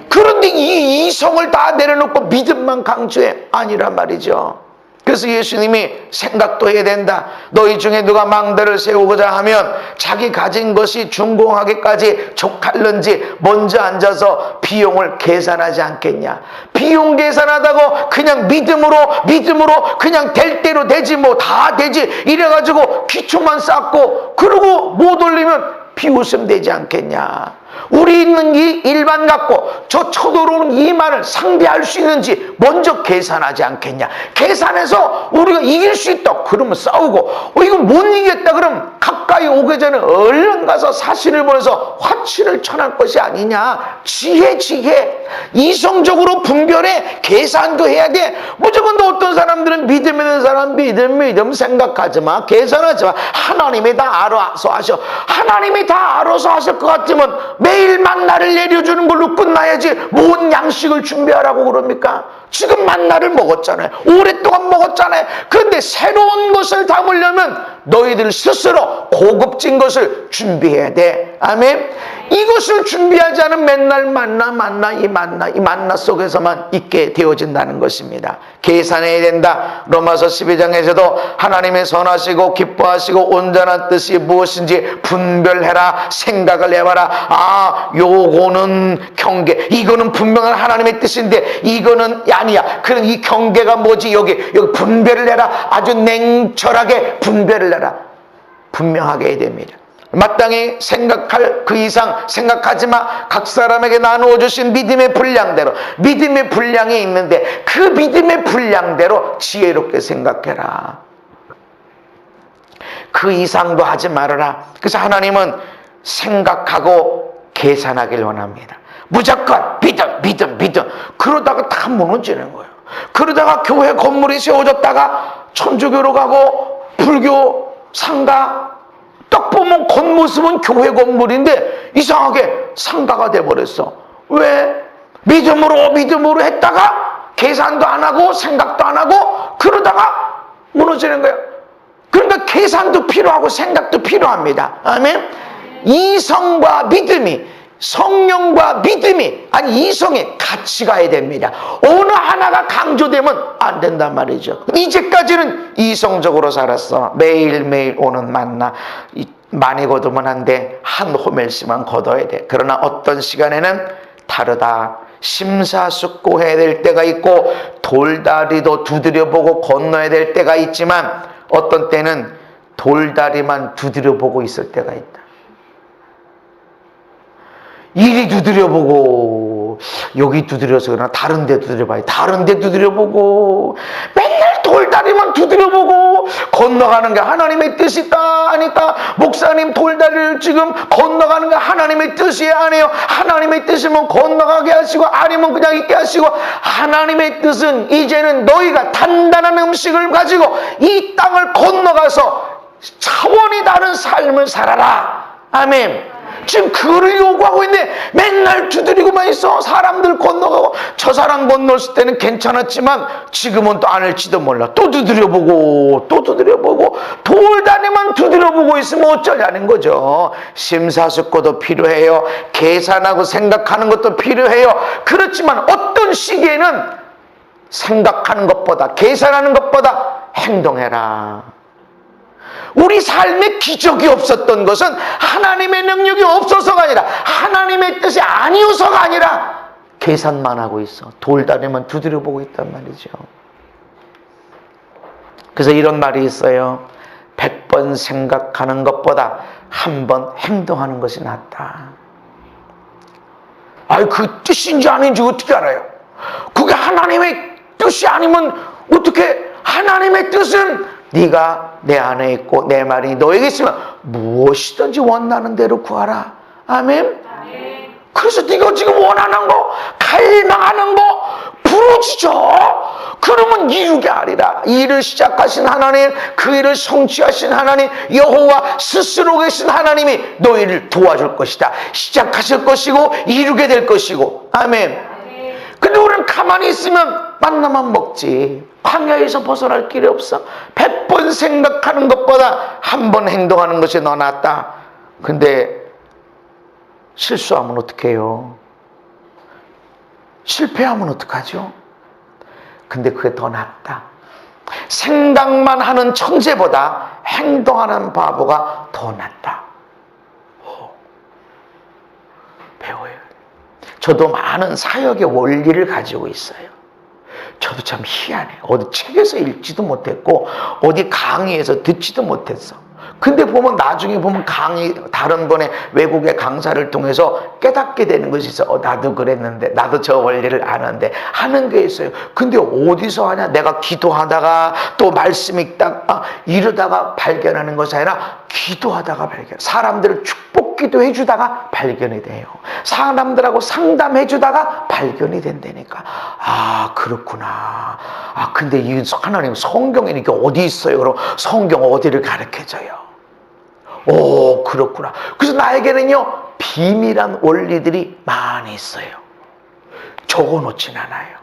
[SPEAKER 1] 그런데 이 이성을 다 내려놓고 믿음만 강조해? 아니란 말이죠. 그래서 예수님이 생각도 해야 된다. 너희 중에 누가 망대를 세우고자 하면 자기 가진 것이 준공하기까지 족할는지 먼저 앉아서 비용을 계산하지 않겠냐. 비용 계산하다고 그냥 믿음으로 그냥 될 대로 되지 뭐 다 되지 이래가지고 기초만 쌓고 그러고 못 올리면 비웃음 되지 않겠냐. 우리 있는 이 일만 갖고 저 쳐들어오는 이만을 상대할 수 있는지 먼저 계산하지 않겠냐. 계산해서 우리가 이길 수 있다 그러면 싸우고 이거 못 이겼다 그러면 가까이 오기 전에 얼른 가서 사신을 보내서 화치를 쳐낼 것이 아니냐. 지혜 이성적으로 분별해. 계산도 해야 돼. 무조건 어떤 사람들은 믿음 있는 사람 믿음 생각하지 마. 계산하지 마. 하나님이 다 알아서 하셔. 하나님이 다 알아서 하실 것 같으면 매일 만나를 내려주는 걸로 끝나야지 뭔 양식을 준비하라고 그럽니까? 지금 만나를 먹었잖아요. 오랫동안 먹었잖아요. 그런데 새로운 것을 담으려면 너희들 스스로 고급진 것을 준비해야 돼. 아멘. 이것을 준비하지 않으면 맨날 이 만나 속에서만 있게 되어진다는 것입니다. 계산해야 된다. 로마서 12장에서도 하나님의 선하시고 기뻐하시고 온전한 뜻이 무엇인지 분별해라. 생각을 해봐라. 요거는 경계, 이거는 분명한 하나님의 뜻인데 이거는 아니야. 그럼 이 경계가 뭐지? 여기 분별을 해라. 아주 냉철하게 분별을 해라. 분명하게 해야 됩니다. 마땅히 생각할 그 이상 생각하지 마. 각 사람에게 나누어 주신 믿음의 분량대로, 믿음의 분량이 있는데 그 믿음의 분량대로 지혜롭게 생각해라. 그 이상도 하지 말아라. 그래서 하나님은 생각하고 계산하길 원합니다. 무조건 믿음 그러다가 다 무너지는 거예요. 그러다가 교회 건물이 세워졌다가 천주교로 가고 불교 상가 딱 보면 겉모습은 교회 건물인데 이상하게 상가가 돼버렸어. 왜? 믿음으로 했다가 계산도 안 하고 생각도 안 하고 그러다가 무너지는 거예요. 그러니까 계산도 필요하고 생각도 필요합니다. 아멘. 이성과 믿음이, 성령과 믿음이, 아니 이성이 같이 가야 됩니다. 어느 하나가 강조되면 안 된단 말이죠. 이제까지는 이성적으로 살았어. 매일매일 오는 만나 많이 거두면 안 돼. 한 호멜씩만 거둬야 돼. 그러나 어떤 시간에는 다르다. 심사숙고해야 될 때가 있고 돌다리도 두드려보고 건너야 될 때가 있지만 어떤 때는 돌다리만 두드려보고 있을 때가 있다. 이리 두드려보고 여기 두드려서 그러나 다른 데 두드려봐요. 다른 데 두드려보고 맨날 돌다리만 두드려보고 건너가는 게 하나님의 뜻이다 하니까 목사님 돌다리를 지금 건너가는 게 하나님의 뜻이 아니에요. 하나님의 뜻이면 건너가게 하시고 아니면 그냥 있게 하시고, 하나님의 뜻은 이제는 너희가 단단한 음식을 가지고 이 땅을 건너가서 차원이 다른 삶을 살아라. 아멘. 지금 그거를 요구하고 있는데 맨날 두드리고만 있어. 사람들 건너가고, 저 사람 건넜을 때는 괜찮았지만 지금은 또 안 할지도 몰라. 또 두드려보고 또 두드려보고 돌다리만 두드려보고 있으면 어쩌냐는 거죠. 심사숙고도 필요해요. 계산하고 생각하는 것도 필요해요. 그렇지만 어떤 시기에는 생각하는 것보다, 계산하는 것보다 행동해라. 우리 삶에 기적이 없었던 것은 하나님의 능력이 없어서가 아니라, 하나님의 뜻이 아니어서가 아니라 계산만 하고 있어. 돌다리만 두드려보고 있단 말이죠. 그래서 이런 말이 있어요. 100번 생각하는 것보다 한 번 행동하는 것이 낫다. 아니, 그 뜻인지 아닌지 어떻게 알아요? 그게 하나님의 뜻이 아니면 어떻게, 하나님의 뜻은 네가 내 안에 있고 내 말이 너에게 있으면 무엇이든지 원하는 대로 구하라. 아멘? 그래서 네가 지금 원하는 거, 갈망하는 거 부르짖어. 그러면 이루게 하리라. 이 일을 시작하신 하나님, 그 일을 성취하신 하나님, 여호와 스스로 계신 하나님이 너희를 도와줄 것이다. 시작하실 것이고 이루게 될 것이고. 아멘. 근데 우리는 가만히 있으면 만나만 먹지. 광야에서 벗어날 길이 없어. 100번 생각하는 것보다 한 번 행동하는 것이 더 낫다. 근데 실수하면 어떡해요? 실패하면 어떡하죠? 근데 그게 더 낫다. 생각만 하는 천재보다 행동하는 바보가 더 낫다. 배워요. 저도 많은 사역의 원리를 가지고 있어요. 저도 참 희한해. 어디 책에서 읽지도 못했고 어디 강의에서 듣지도 못했어. 근데 보면 나중에 보면 강의, 다른 분의 외국의 강사를 통해서 깨닫게 되는 것이 있어. 나도 그랬는데, 나도 저 원리를 아는데 하는 게 있어요. 근데 어디서 하냐? 내가 기도하다가 또 말씀 읽다가 이러다가 발견하는 것이 아니라 기도하다가 발견. 사람들을 축복 기도해 주다가 발견이 돼요. 사람들하고 상담해 주다가 발견이 된다니까. 아, 그렇구나. 아, 근데 이 하나님 성경에 이게 어디 있어요? 그럼 성경 어디를 가르쳐줘요? 오, 그렇구나. 그래서 나에게는요, 비밀한 원리들이 많이 있어요. 적어놓진 않아요.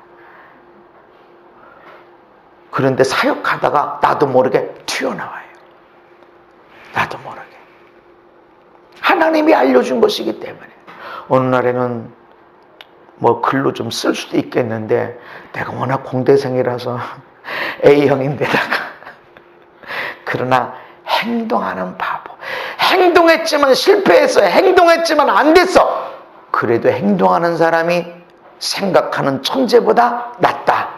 [SPEAKER 1] 그런데 사역하다가 나도 모르게 튀어나와요. 나도 모르게. 하나님이 알려준 것이기 때문에. 어느 날에는 뭐 글로 좀 쓸 수도 있겠는데, 내가 워낙 공대생이라서 A형인데다가 그러나 행동하는 바보. 행동했지만 실패했어요. 행동했지만 안 됐어. 그래도 행동하는 사람이 생각하는 천재보다 낫다.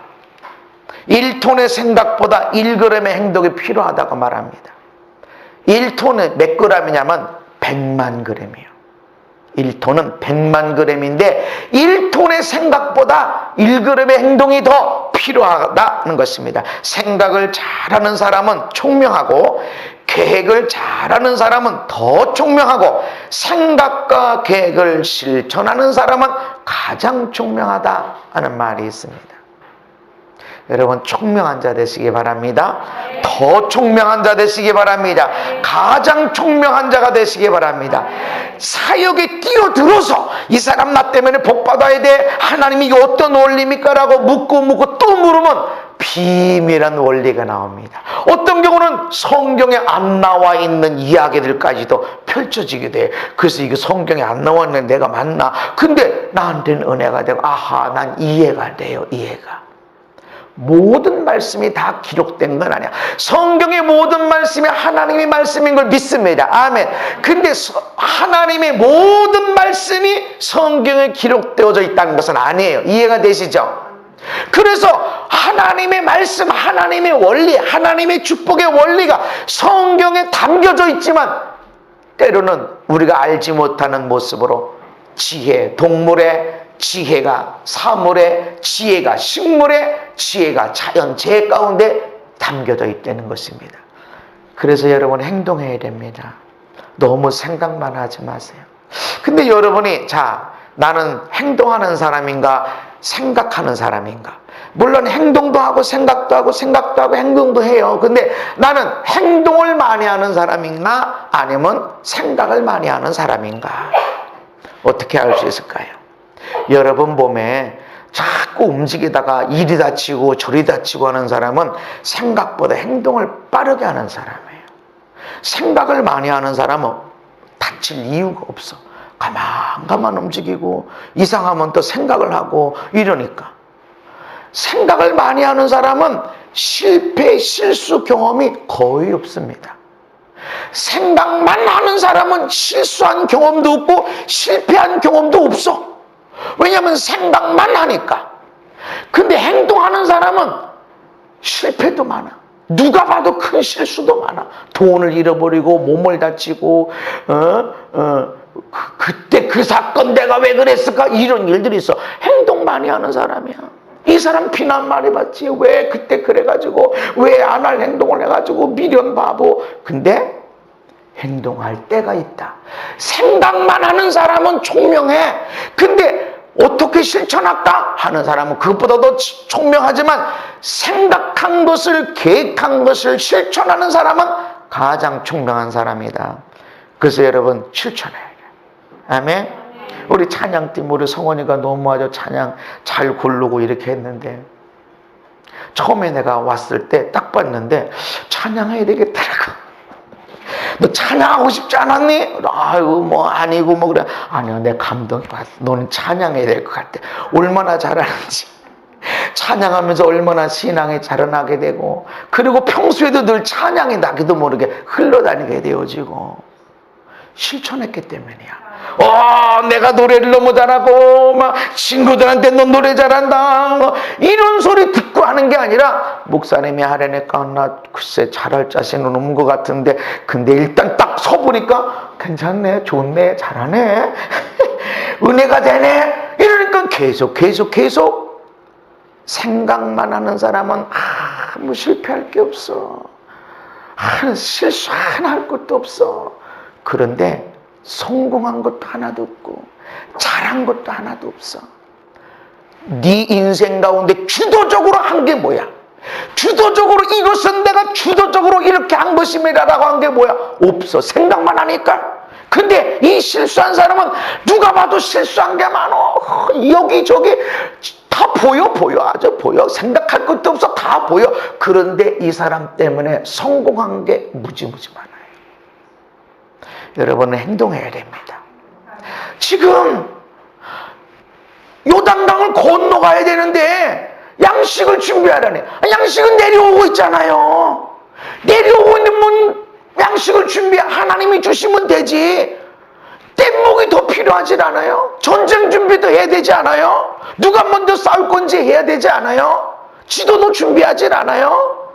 [SPEAKER 1] 1톤의 생각보다 1g의 행동이 필요하다고 말합니다. 1톤은 몇 g이냐면 100만 g이에요. 1톤은 100만 g인데 1톤의 생각보다 1g의 행동이 더 필요하다는 것입니다. 생각을 잘하는 사람은 총명하고 계획을 잘하는 사람은 더 총명하고 생각과 계획을 실천하는 사람은 가장 총명하다 하는 말이 있습니다. 여러분, 총명한 자 되시기 바랍니다. 더 총명한 자 되시기 바랍니다. 가장 총명한 자가 되시기 바랍니다. 사역에 뛰어들어서 이 사람 나 때문에 복 받아야 돼, 하나님이 이게 어떤 원리입니까? 라고 묻고 또 물으면 비밀한 원리가 나옵니다. 어떤 경우는 성경에 안 나와 있는 이야기들까지도 펼쳐지게 돼. 그래서 이게 성경에 안 나와 있는 내가 맞나? 근데 나한테는 은혜가 되고, 아하, 난 이해가 돼요. 이해가. 모든 말씀이 다 기록된 건 아니야. 성경의 모든 말씀이 하나님의 말씀인 걸 믿습니다. 아멘. 근데 하나님의 모든 말씀이 성경에 기록되어져 있다는 것은 아니에요. 이해가 되시죠? 그래서 하나님의 말씀, 하나님의 원리, 하나님의 축복의 원리가 성경에 담겨져 있지만 때로는 우리가 알지 못하는 모습으로 지혜, 동물의 지혜가 사물의 지혜가 식물의 지혜가 자연재해 가운데 담겨져 있다는 것입니다. 그래서 여러분 행동해야 됩니다. 너무 생각만 하지 마세요. 근데 여러분이 나는 행동하는 사람인가 생각하는 사람인가? 물론 행동도 하고 생각도 하고 생각도 하고 행동도 해요. 근데 나는 행동을 많이 하는 사람인가 아니면 생각을 많이 하는 사람인가? 어떻게 알 수 있을까요? 여러분 몸에 자꾸 움직이다가 이리 다치고 저리 다치고 하는 사람은 생각보다 행동을 빠르게 하는 사람이에요. 생각을 많이 하는 사람은 다칠 이유가 없어. 가만 움직이고 이상하면 또 생각을 하고 이러니까. 생각을 많이 하는 사람은 실패, 실수 경험이 거의 없습니다. 생각만 하는 사람은 실수한 경험도 없고 실패한 경험도 없어. 왜냐하면 생각만 하니까. 근데 행동하는 사람은 실패도 많아. 누가 봐도 큰 실수도 많아. 돈을 잃어버리고 몸을 다치고 그때 그 사건 내가 왜 그랬을까 이런 일들이 있어. 행동 많이 하는 사람이야. 이 사람 비난 많이 받지. 왜 그때 그래가지고 왜 안 할 행동을 해가지고 미련 바보. 근데 행동할 때가 있다. 생각만 하는 사람은 총명해. 근데 어떻게 실천할까 하는 사람은 그것보다도 총명하지만 생각한 것을 계획한 것을 실천하는 사람은 가장 총명한 사람이다. 그래서 여러분 실천해야 돼요. 아멘. 우리 찬양팀 우리 성원이가 너무 아주 찬양 잘 고르고 이렇게 했는데 처음에 내가 왔을 때 딱 봤는데 찬양해야 되겠더라고. 너 찬양하고 싶지 않았니? 아이고 뭐 아니고 뭐 그래. 아니요, 내 감동이 왔어. 너는 찬양해야 될 것 같아. 얼마나 잘하는지. 찬양하면서 얼마나 신앙이 자라나게 되고 그리고 평소에도 늘 찬양이 나기도 모르게 흘러다니게 되어지고 실천했기 때문이야. 내가 노래를 너무 잘하고 막 친구들한테 너 노래 잘한다 이런 소리 듣고 하는 게 아니라 목사님이 하려니까 나 글쎄 잘할 자신은 없는 것 같은데 근데 일단 딱 서보니까 괜찮네, 좋네, 잘하네 은혜가 되네 이러니까 계속 생각만 하는 사람은 아무 실패할 게 없어. 실수 하나 할 것도 없어. 그런데 성공한 것도 하나도 없고 잘한 것도 하나도 없어. 네 인생 가운데 주도적으로 한 게 뭐야? 주도적으로 이것은 내가 주도적으로 이렇게 한 것입니다라고 한 게 뭐야? 없어. 생각만 하니까. 근데 이 실수한 사람은 누가 봐도 실수한 게 많어. 여기저기 다 보여. 아주 보여. 생각할 것도 없어. 다 보여. 그런데 이 사람 때문에 성공한 게 무지무지 많아요. 여러분은 행동해야 됩니다. 지금 요단강을 건너가야 되는데 양식을 준비하라니. 양식은 내려오고 있잖아요. 내려오고 있는 양식을 하나님이 주시면 되지. 뗏목이 더 필요하지 않아요? 전쟁 준비도 해야 되지 않아요? 누가 먼저 싸울 건지 해야 되지 않아요? 지도도 준비하지 않아요?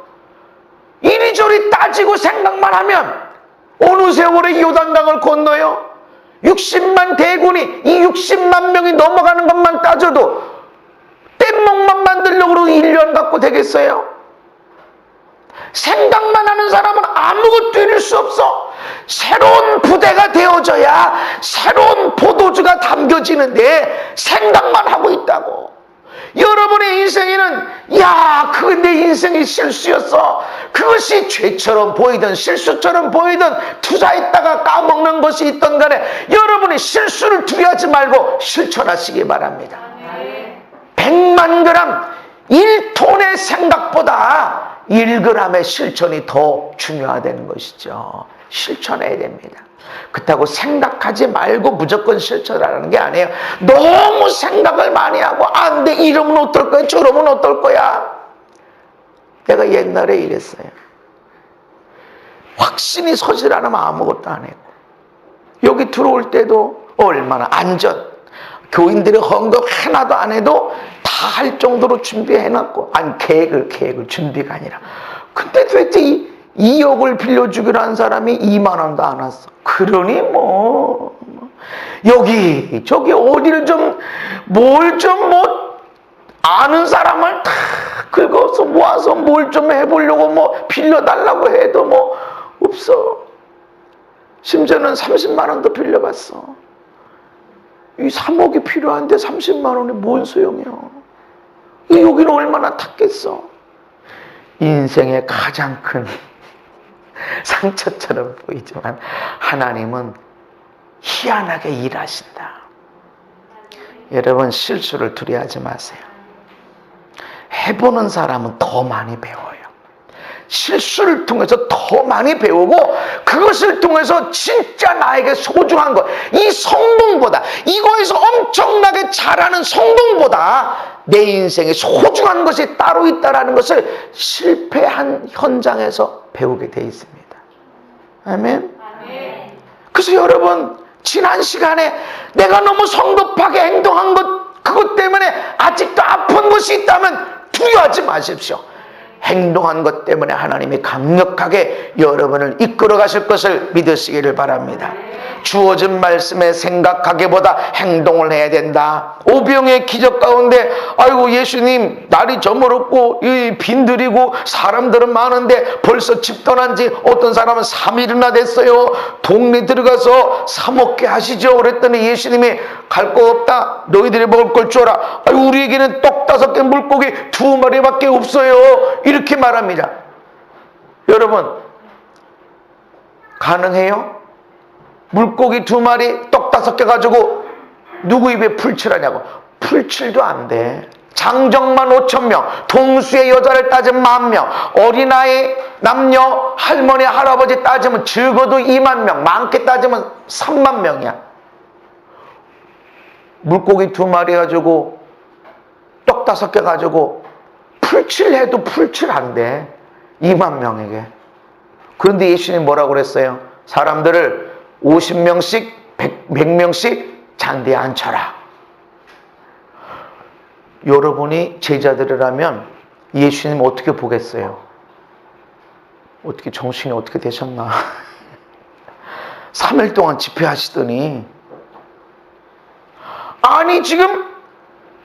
[SPEAKER 1] 이리저리 따지고 생각만 하면 어느 세월에 요단강을 건너요? 60만 대군이 이 60만 명이 넘어가는 것만 따져도 뗏목만 만들려고 1년 갖고 되겠어요? 생각만 하는 사람은 아무것도 이룰 수 없어. 새로운 부대가 되어져야 새로운 포도주가 담겨지는데 생각만 하고 있다고. 여러분의 인생에는 그게 내 인생의 실수였어. 그것이 죄처럼 보이든 실수처럼 보이든 투자했다가 까먹는 것이 있던 간에 여러분이 실수를 두려워하지 말고 실천하시기 바랍니다. 100만 그램 1톤의 생각보다 1g의 실천이 더 중요하다는 것이죠. 실천해야 됩니다. 그렇다고 생각하지 말고 무조건 실천하는 게 아니에요. 너무 생각을 많이 하고 안 돼, 이러면 어떨 거야, 저러면 어떨 거야. 내가 옛날에 이랬어요. 확신이 서질 않으면 아무것도 안 했고 여기 들어올 때도 얼마나 안전, 교인들이 헌금 하나도 안 해도 다 할 정도로 준비해놨고, 아니 계획을 준비가 아니라. 근데 도대체 2억을 빌려주기로 한 사람이 2만 원도 안 왔어. 그러니 여기 저기 어디를 좀 뭘 좀 뭐 아는 사람을 다 긁어서 모아서 뭘 좀 해보려고 뭐 빌려달라고 해도 뭐 없어. 심지어는 30만 원도 빌려봤어. 이 3억이 필요한데 30만 원이 뭔 소용이야. 여기는 얼마나 탔겠어. 인생의 가장 큰 상처처럼 보이지만 하나님은 희한하게 일하신다. 여러분, 실수를 두려워하지 마세요. 해보는 사람은 더 많이 배워요. 실수를 통해서 더 많이 배우고 그것을 통해서 진짜 나에게 소중한 것, 이 성공보다, 이거에서 엄청나게 잘하는 성공보다 내 인생에 소중한 것이 따로 있다는 것을 실패한 현장에서 배우게 돼 있습니다. 아멘. 그래서 여러분, 지난 시간에 내가 너무 성급하게 행동한 것, 그것 때문에 아직도 아픈 것이 있다면 두려워하지 마십시오. 행동한 것 때문에 하나님이 강력하게 여러분을 이끌어 가실 것을 믿으시기를 바랍니다. 주어진 말씀에 생각하기보다 행동을 해야 된다. 오병의 기적 가운데 아이고 예수님 날이 저물었고 빈들이고 사람들은 많은데 벌써 집 떠난 지 어떤 사람은 3일이나 됐어요. 동네 들어가서 사 먹게 하시죠. 그랬더니 예수님이 갈 거 없다. 너희들이 먹을 걸 줘라. 아이고 우리에게는 떡 5개 물고기 2마리밖에 없어요. 이렇게 말합니다. 여러분, 가능해요? 물고기 2마리, 떡 5개 가지고 누구 입에 풀칠하냐고. 풀칠도 안 돼. 장정만 5,000명, 동수의 여자를 따지면 10,000명, 어린아이, 남녀, 할머니, 할아버지 따지면 적어도 20,000명, 많게 따지면 30,000명이야. 물고기 2마리 가지고 떡 5개 가지고 풀칠해도 풀칠 안 돼. 20,000명에게. 그런데 예수님이 뭐라고 그랬어요? 사람들을 50명씩 100명씩 잔디에 앉혀라. 여러분이 제자들이라면 예수님 어떻게 보겠어요? 어떻게 정신이 어떻게 되셨나? 3일 동안 집회하시더니 아니 지금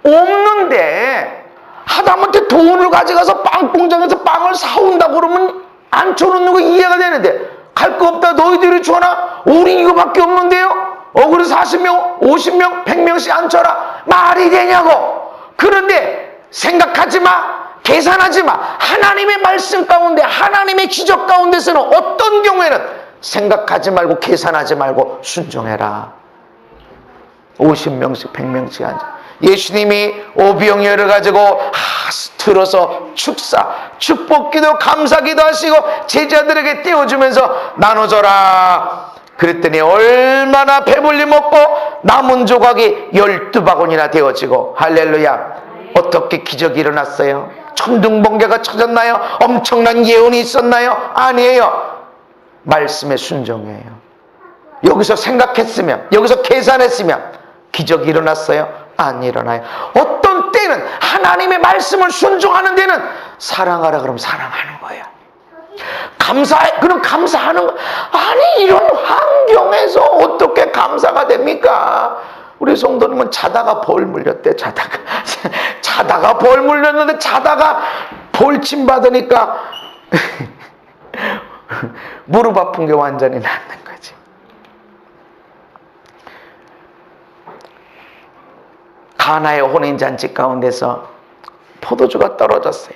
[SPEAKER 1] 없는데 하다못해 돈을 가져가서 빵 공장에서 빵을 사온다고 그러면 앉혀놓는 거 이해가 되는데 갈 거 없다 너희들이 줘라? 우리 이거밖에 없는데요? 그래서 40명, 50명, 100명씩 앉혀라? 말이 되냐고. 그런데 생각하지 마, 계산하지 마. 하나님의 말씀 가운데, 하나님의 기적 가운데서는 어떤 경우에는 생각하지 말고 계산하지 말고 순종해라. 50명씩 100명씩 앉아. 예수님이 오병이어를 가지고 들어서 축복기도 감사기도 하시고 제자들에게 떼어주면서 나눠줘라. 그랬더니 얼마나 배불리 먹고 남은 조각이 12바구니나 되어지고. 할렐루야. 어떻게 기적이 일어났어요? 천둥번개가 쳐졌나요? 엄청난 예언이 있었나요? 아니에요. 말씀의 순종이에요. 여기서 생각했으면, 여기서 계산했으면 기적이 일어났어요? 안 일어나요. 어떤 때는 하나님의 말씀을 순종하는 데는 사랑하라 그러면 사랑하는 거예요. 감사해 그럼 감사하는 거. 아니 이런 환경에서 어떻게 감사가 됩니까? 우리 성도님은 자다가 벌 물렸대. 자다가 벌 물렸는데 자다가 벌침 받으니까 무릎 아픈 게 완전히 낫는 거지. 가나의 혼인잔치 가운데서 포도주가 떨어졌어요.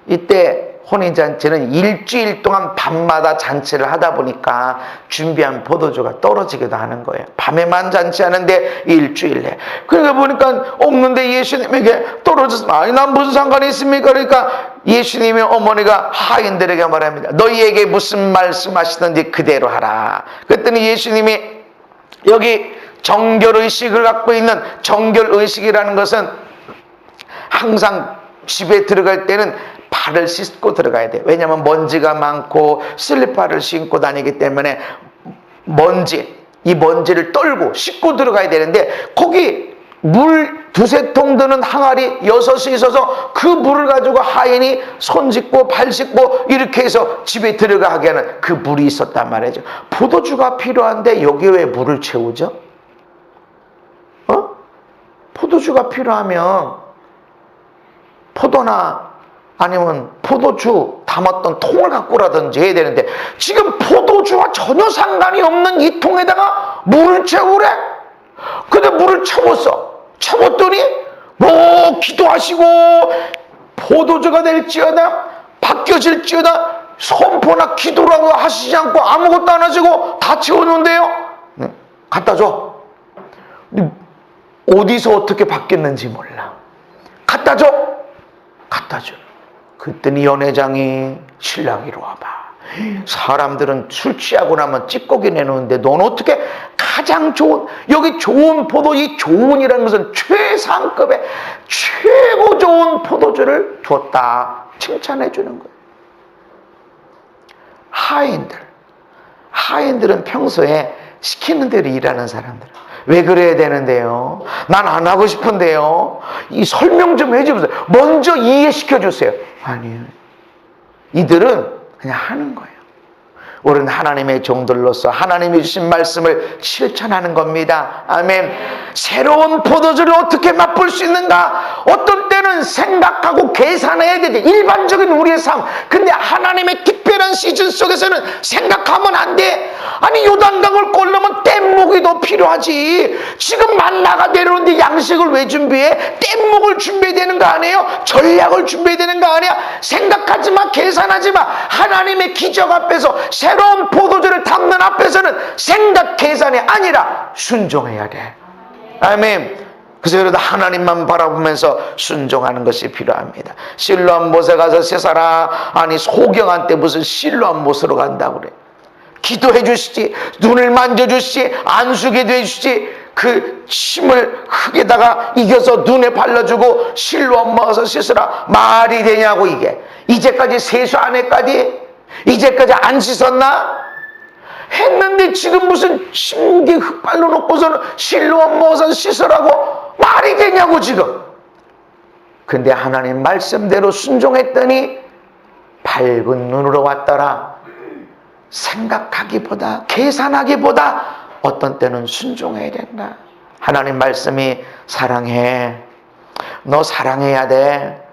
[SPEAKER 1] 이때 혼인잔치는 일주일 동안 밤마다 잔치를 하다 보니까 준비한 포도주가 떨어지기도 하는 거예요. 밤에만 잔치하는데 일주일 내. 그러니까 보니까 없는데 예수님에게 떨어져서 아니 난 무슨 상관이 있습니까? 그러니까 예수님의 어머니가 하인들에게 말합니다. 너희에게 무슨 말씀하시든지 그대로 하라. 그랬더니 예수님이 여기 정결의식을 갖고 있는 정결의식이라는 것은 항상 집에 들어갈 때는 발을 씻고 들어가야 돼요. 왜냐하면 먼지가 많고 슬리퍼를 신고 다니기 때문에 이 먼지를 떨고 씻고 들어가야 되는데 거기 물 2-3통 드는 항아리 6이 있어서 그 물을 가지고 하인이 손 씻고 발 씻고 이렇게 해서 집에 들어가게 하는 그 물이 있었단 말이죠. 포도주가 필요한데 여기에 왜 물을 채우죠? 포도주가 필요하면 포도나 아니면 포도주 담았던 통을 갖고라든지 해야 되는데, 지금 포도주와 전혀 상관이 없는 이 통에다가 물을 채우래. 근데 물을 채웠더니 뭐 기도하시고 포도주가 될지어다, 바뀌어질지어다 선포나 기도라고 하시지 않고 아무것도 안 하시고 다 채웠는데요. 네, 갖다 줘. 어디서 어떻게 바뀌었는지 몰라. 갖다 줘. 그랬더니 연회장이 신랑 이리 와봐. 사람들은 술 취하고 나면 찌꺼기 내놓는데 넌 어떻게 가장 좋은, 여기 좋은 포도, 이 좋은이라는 것은 최상급의 최고 좋은 포도주를 줬다. 칭찬해 주는 거예요. 하인들은 평소에 시키는 대로 일하는 사람들. 왜 그래야 되는데요? 난 안 하고 싶은데요. 이 설명 좀 해주세요. 먼저 이해시켜 주세요. 아니에요. 이들은 그냥 하는 거예요. 우리는 하나님의 종들로서 하나님이 주신 말씀을 실천하는 겁니다. 아멘. 새로운 포도주를 어떻게 맛볼 수 있는가? 어떤 때는 생각하고 계산해야 되지. 일반적인 우리의 삶. 근데 하나님의 특별한 시즌 속에서는 생각하면 안 돼. 아니, 요단강을 꼴려면 뗏목이 더 필요하지. 지금 만나가 내려오는데 양식을 왜 준비해? 뗏목을 준비해야 되는 거 아니에요? 전략을 준비해야 되는 거 아니야? 생각하지 마, 계산하지 마. 하나님의 기적 앞에서, 새로운 포도주를 담는 앞에서는 생각, 계산이 아니라 순종해야 돼. 아멘. 그래서 여러분, 하나님만 바라보면서 순종하는 것이 필요합니다. 실로암 못에 가서 세사라. 아니, 소경한테 무슨 실로암 못으로 간다고 그래. 기도해 주시지, 눈을 만져주시지, 안수기도 해주시지, 그 침을 흙에다가 이겨서 눈에 발라주고 실로암 먹어서 씻으라. 말이 되냐고. 이게 이제까지 세수 안 했까지? 이제까지 안 씻었나? 했는데 지금 무슨 침기 흙발로 놓고서는 실로암 먹어서 씻으라고? 말이 되냐고 지금. 근데 하나님 말씀대로 순종했더니 밝은 눈으로 왔더라. 생각하기보다, 계산하기보다 어떤 때는 순종해야 된다. 하나님 말씀이 사랑해. 너 사랑해야 돼.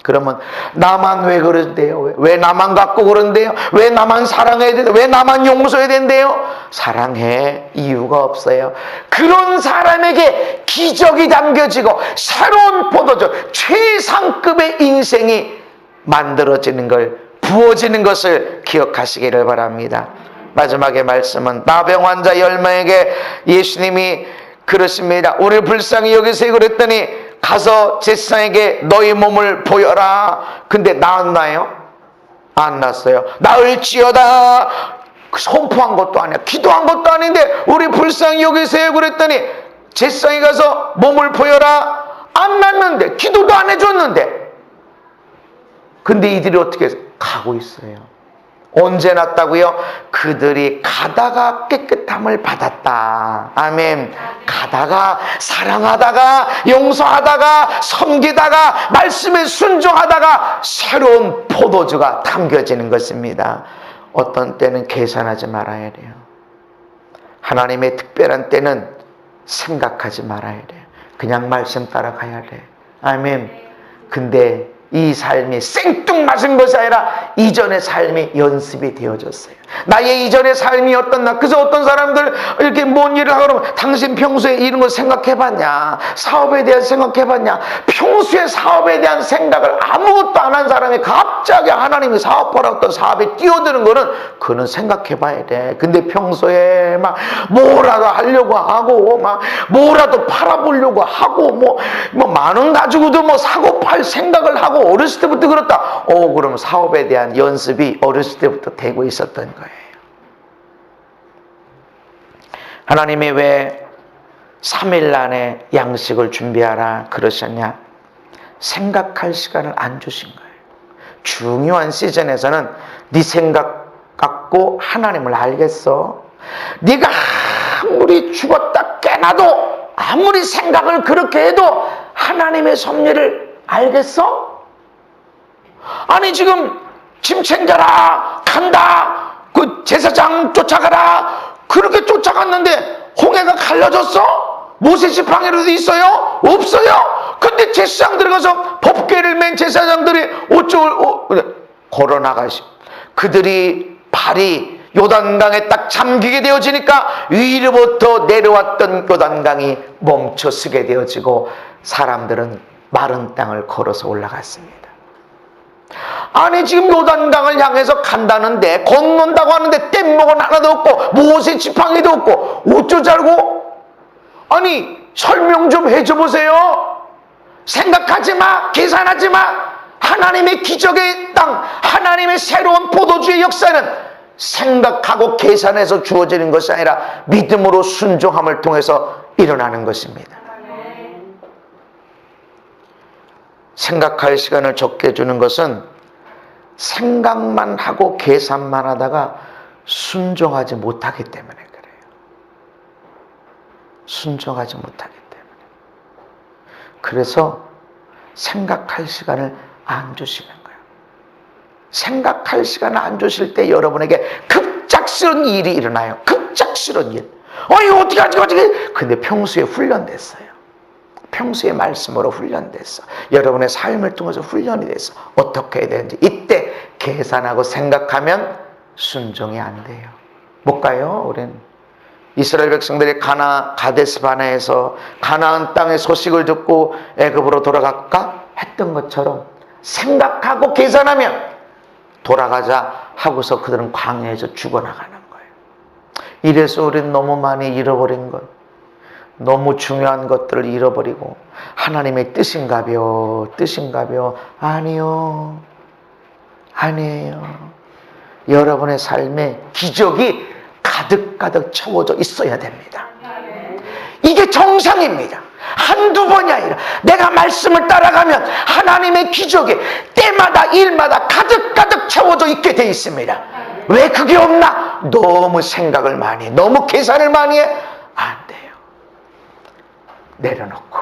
[SPEAKER 1] 그러면 나만 왜 그런데요? 왜 나만 갖고 그런데요? 왜 나만 사랑해야 된대요? 왜 나만 용서해야 된대요? 사랑해. 이유가 없어요. 그런 사람에게 기적이 담겨지고 새로운 포도주, 최상급의 인생이 만들어지는 걸, 부어지는 것을 기억하시기를 바랍니다. 마지막에 말씀은 나병 환자 10명에게 예수님이 그러십니다. 우리 불쌍히 여기서 그랬더니 가서 제사장에게 너희 몸을 보여라. 근데 나았나요? 안 났어요. 나을지어다. 선포한 것도 아니야. 기도한 것도 아닌데 우리 불쌍히 여기세요 그랬더니 제사장이 가서 몸을 보여라. 안 났는데, 기도도 안 해줬는데. 근데 이들이 어떻게 가고 있어요? 언제 났다고요? 그들이 가다가 깨끗함을 받았다. 아멘. 가다가, 사랑하다가, 용서하다가, 섬기다가, 말씀에 순종하다가 새로운 포도주가 담겨지는 것입니다. 어떤 때는 계산하지 말아야 돼요. 하나님의 특별한 때는 생각하지 말아야 돼요. 그냥 말씀 따라가야 돼. 아멘. 근데 이 삶이 생뚱맞은 것이 아니라 이전의 삶이 연습이 되어졌어요. 나의 이전의 삶이 어떻나. 그래서 어떤 사람들 이렇게 뭔 일을 하고 그러면 당신 평소에 이런 거 생각해봤냐? 사업에 대한 생각해봤냐? 평소에 사업에 대한 생각을 아무것도 안 한 사람이 갑자기 하나님이 사업하라고 또 사업에 뛰어드는 거는 그는 생각해봐야 돼. 근데 평소에 막 뭐라도 하려고 하고 막 뭐라도 팔아보려고 하고 뭐 만 원 가지고도 뭐 사고 팔 생각을 하고 어렸을 때부터 그렇다. 그럼 사업에 대한 연습이 어렸을 때부터 되고 있었던 거예요. 하나님이 왜 3일 안에 양식을 준비하라 그러셨냐? 생각할 시간을 안 주신 거예요. 중요한 시즌에서는 네 생각 갖고 하나님을 알겠어? 네가 아무리 죽었다 깨나도 아무리 생각을 그렇게 해도 하나님의 섭리를 알겠어? 아니 지금 짐 챙겨라 간다 그 제사장 쫓아가라 그렇게 쫓아갔는데 홍해가 갈라졌어? 모세 지팡이로도 있어요? 없어요. 근데 제사장 들어가서 법궤를 맨 제사장들이 걸어 나가시. 그들이 발이 요단강에 딱 잠기게 되어지니까 위로부터 내려왔던 요단강이 멈춰 서게 되어지고 사람들은 마른 땅을 걸어서 올라갔습니다. 아니 지금 요단강을 향해서 간다는데, 건넌다고 하는데 뗏목은 하나도 없고 모세 지팡이도 없고 어쩌자고? 아니 설명 좀 해줘 보세요. 생각하지 마, 계산하지 마. 하나님의 기적의 땅, 하나님의 새로운 포도주의 역사는 생각하고 계산해서 주어지는 것이 아니라 믿음으로 순종함을 통해서 일어나는 것입니다. 생각할 시간을 적게 주는 것은 생각만 하고 계산만 하다가 순종하지 못하기 때문에 그래요. 순종하지 못하기 때문에. 그래서 생각할 시간을 안 주시는 거예요. 생각할 시간을 안 주실 때 여러분에게 급작스러운 일이 일어나요. 급작스러운 일. 이거 어떻게 하지? 근데 평소에 훈련됐어요. 평소에 말씀으로 훈련됐어. 여러분의 삶을 통해서 훈련이 됐어. 어떻게 해야 되는지. 이때 계산하고 생각하면 순종이 안 돼요. 못 가요, 우리는. 이스라엘 백성들이 가데스 바네에서 가나안 땅의 소식을 듣고 애굽으로 돌아갈까 했던 것처럼 생각하고 계산하면 돌아가자 하고서 그들은 광야에서 죽어나가는 거예요. 이래서 우리는 너무 많이 잃어버린 것, 너무 중요한 것들을 잃어버리고 하나님의 뜻인가벼, 뜻인가벼. 아니요, 아니에요. 여러분의 삶에 기적이 가득가득 채워져 있어야 됩니다. 이게 정상입니다. 한두 번이 아니라 내가 말씀을 따라가면 하나님의 기적이 때마다 일마다 가득가득 채워져 있게 돼 있습니다. 왜 그게 없나? 너무 생각을 많이 해. 너무 계산을 많이 해. 안 돼요. 내려놓고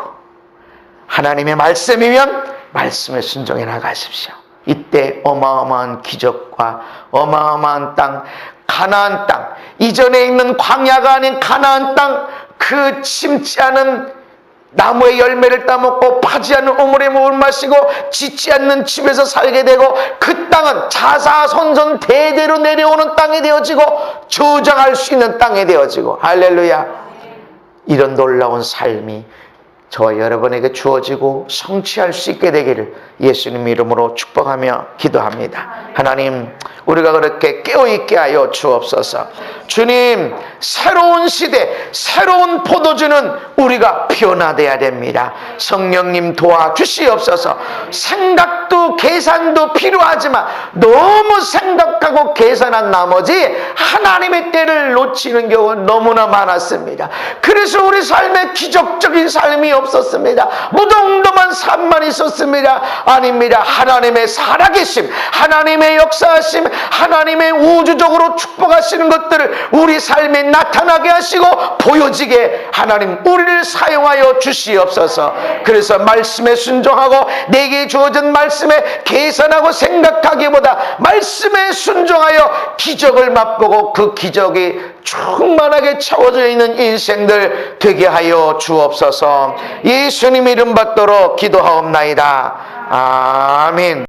[SPEAKER 1] 하나님의 말씀이면 말씀에 순종해 나가십시오. 이때 어마어마한 기적과 어마어마한 땅, 가나안 땅, 이전에 있는 광야가 아닌 가나안 땅, 그 심지 않은 나무의 열매를 따먹고 파지 않는 우물의 물을 마시고 짓지 않는 집에서 살게 되고, 그 땅은 자사손손 대대로 내려오는 땅이 되어지고 저장할 수 있는 땅이 되어지고, 할렐루야. 이런 놀라운 삶이 저와 여러분에게 주어지고 성취할 수 있게 되기를 예수님 이름으로 축복하며 기도합니다. 하나님, 우리가 그렇게 깨어있게 하여 주옵소서. 주님, 새로운 시대, 새로운 포도주는 우리가 변화되어야 됩니다. 성령님 도와주시옵소서. 생각도 계산도 필요하지만 너무 생각하고 계산한 나머지 하나님의 때를 놓치는 경우는 너무나 많았습니다. 그래서 우리 삶에 기적적인 삶이 없었습니다. 무덤덤한 삶만 있었습니다. 아닙니다. 하나님의 살아계심, 하나님의 역사하심, 하나님의 우주적으로 축복하시는 것들을 우리 삶에 나타나게 하시고 보여지게 하나님 우리를 사용하여 주시옵소서. 그래서 말씀에 순종하고 내게 주어진 말씀에 계산하고 생각하기보다 말씀에 순종하여 기적을 맛보고 그 기적이 충만하게 채워져 있는 인생들 되게 하여 주옵소서. 예수님 이름 받도록 기도하옵나이다. 아멘.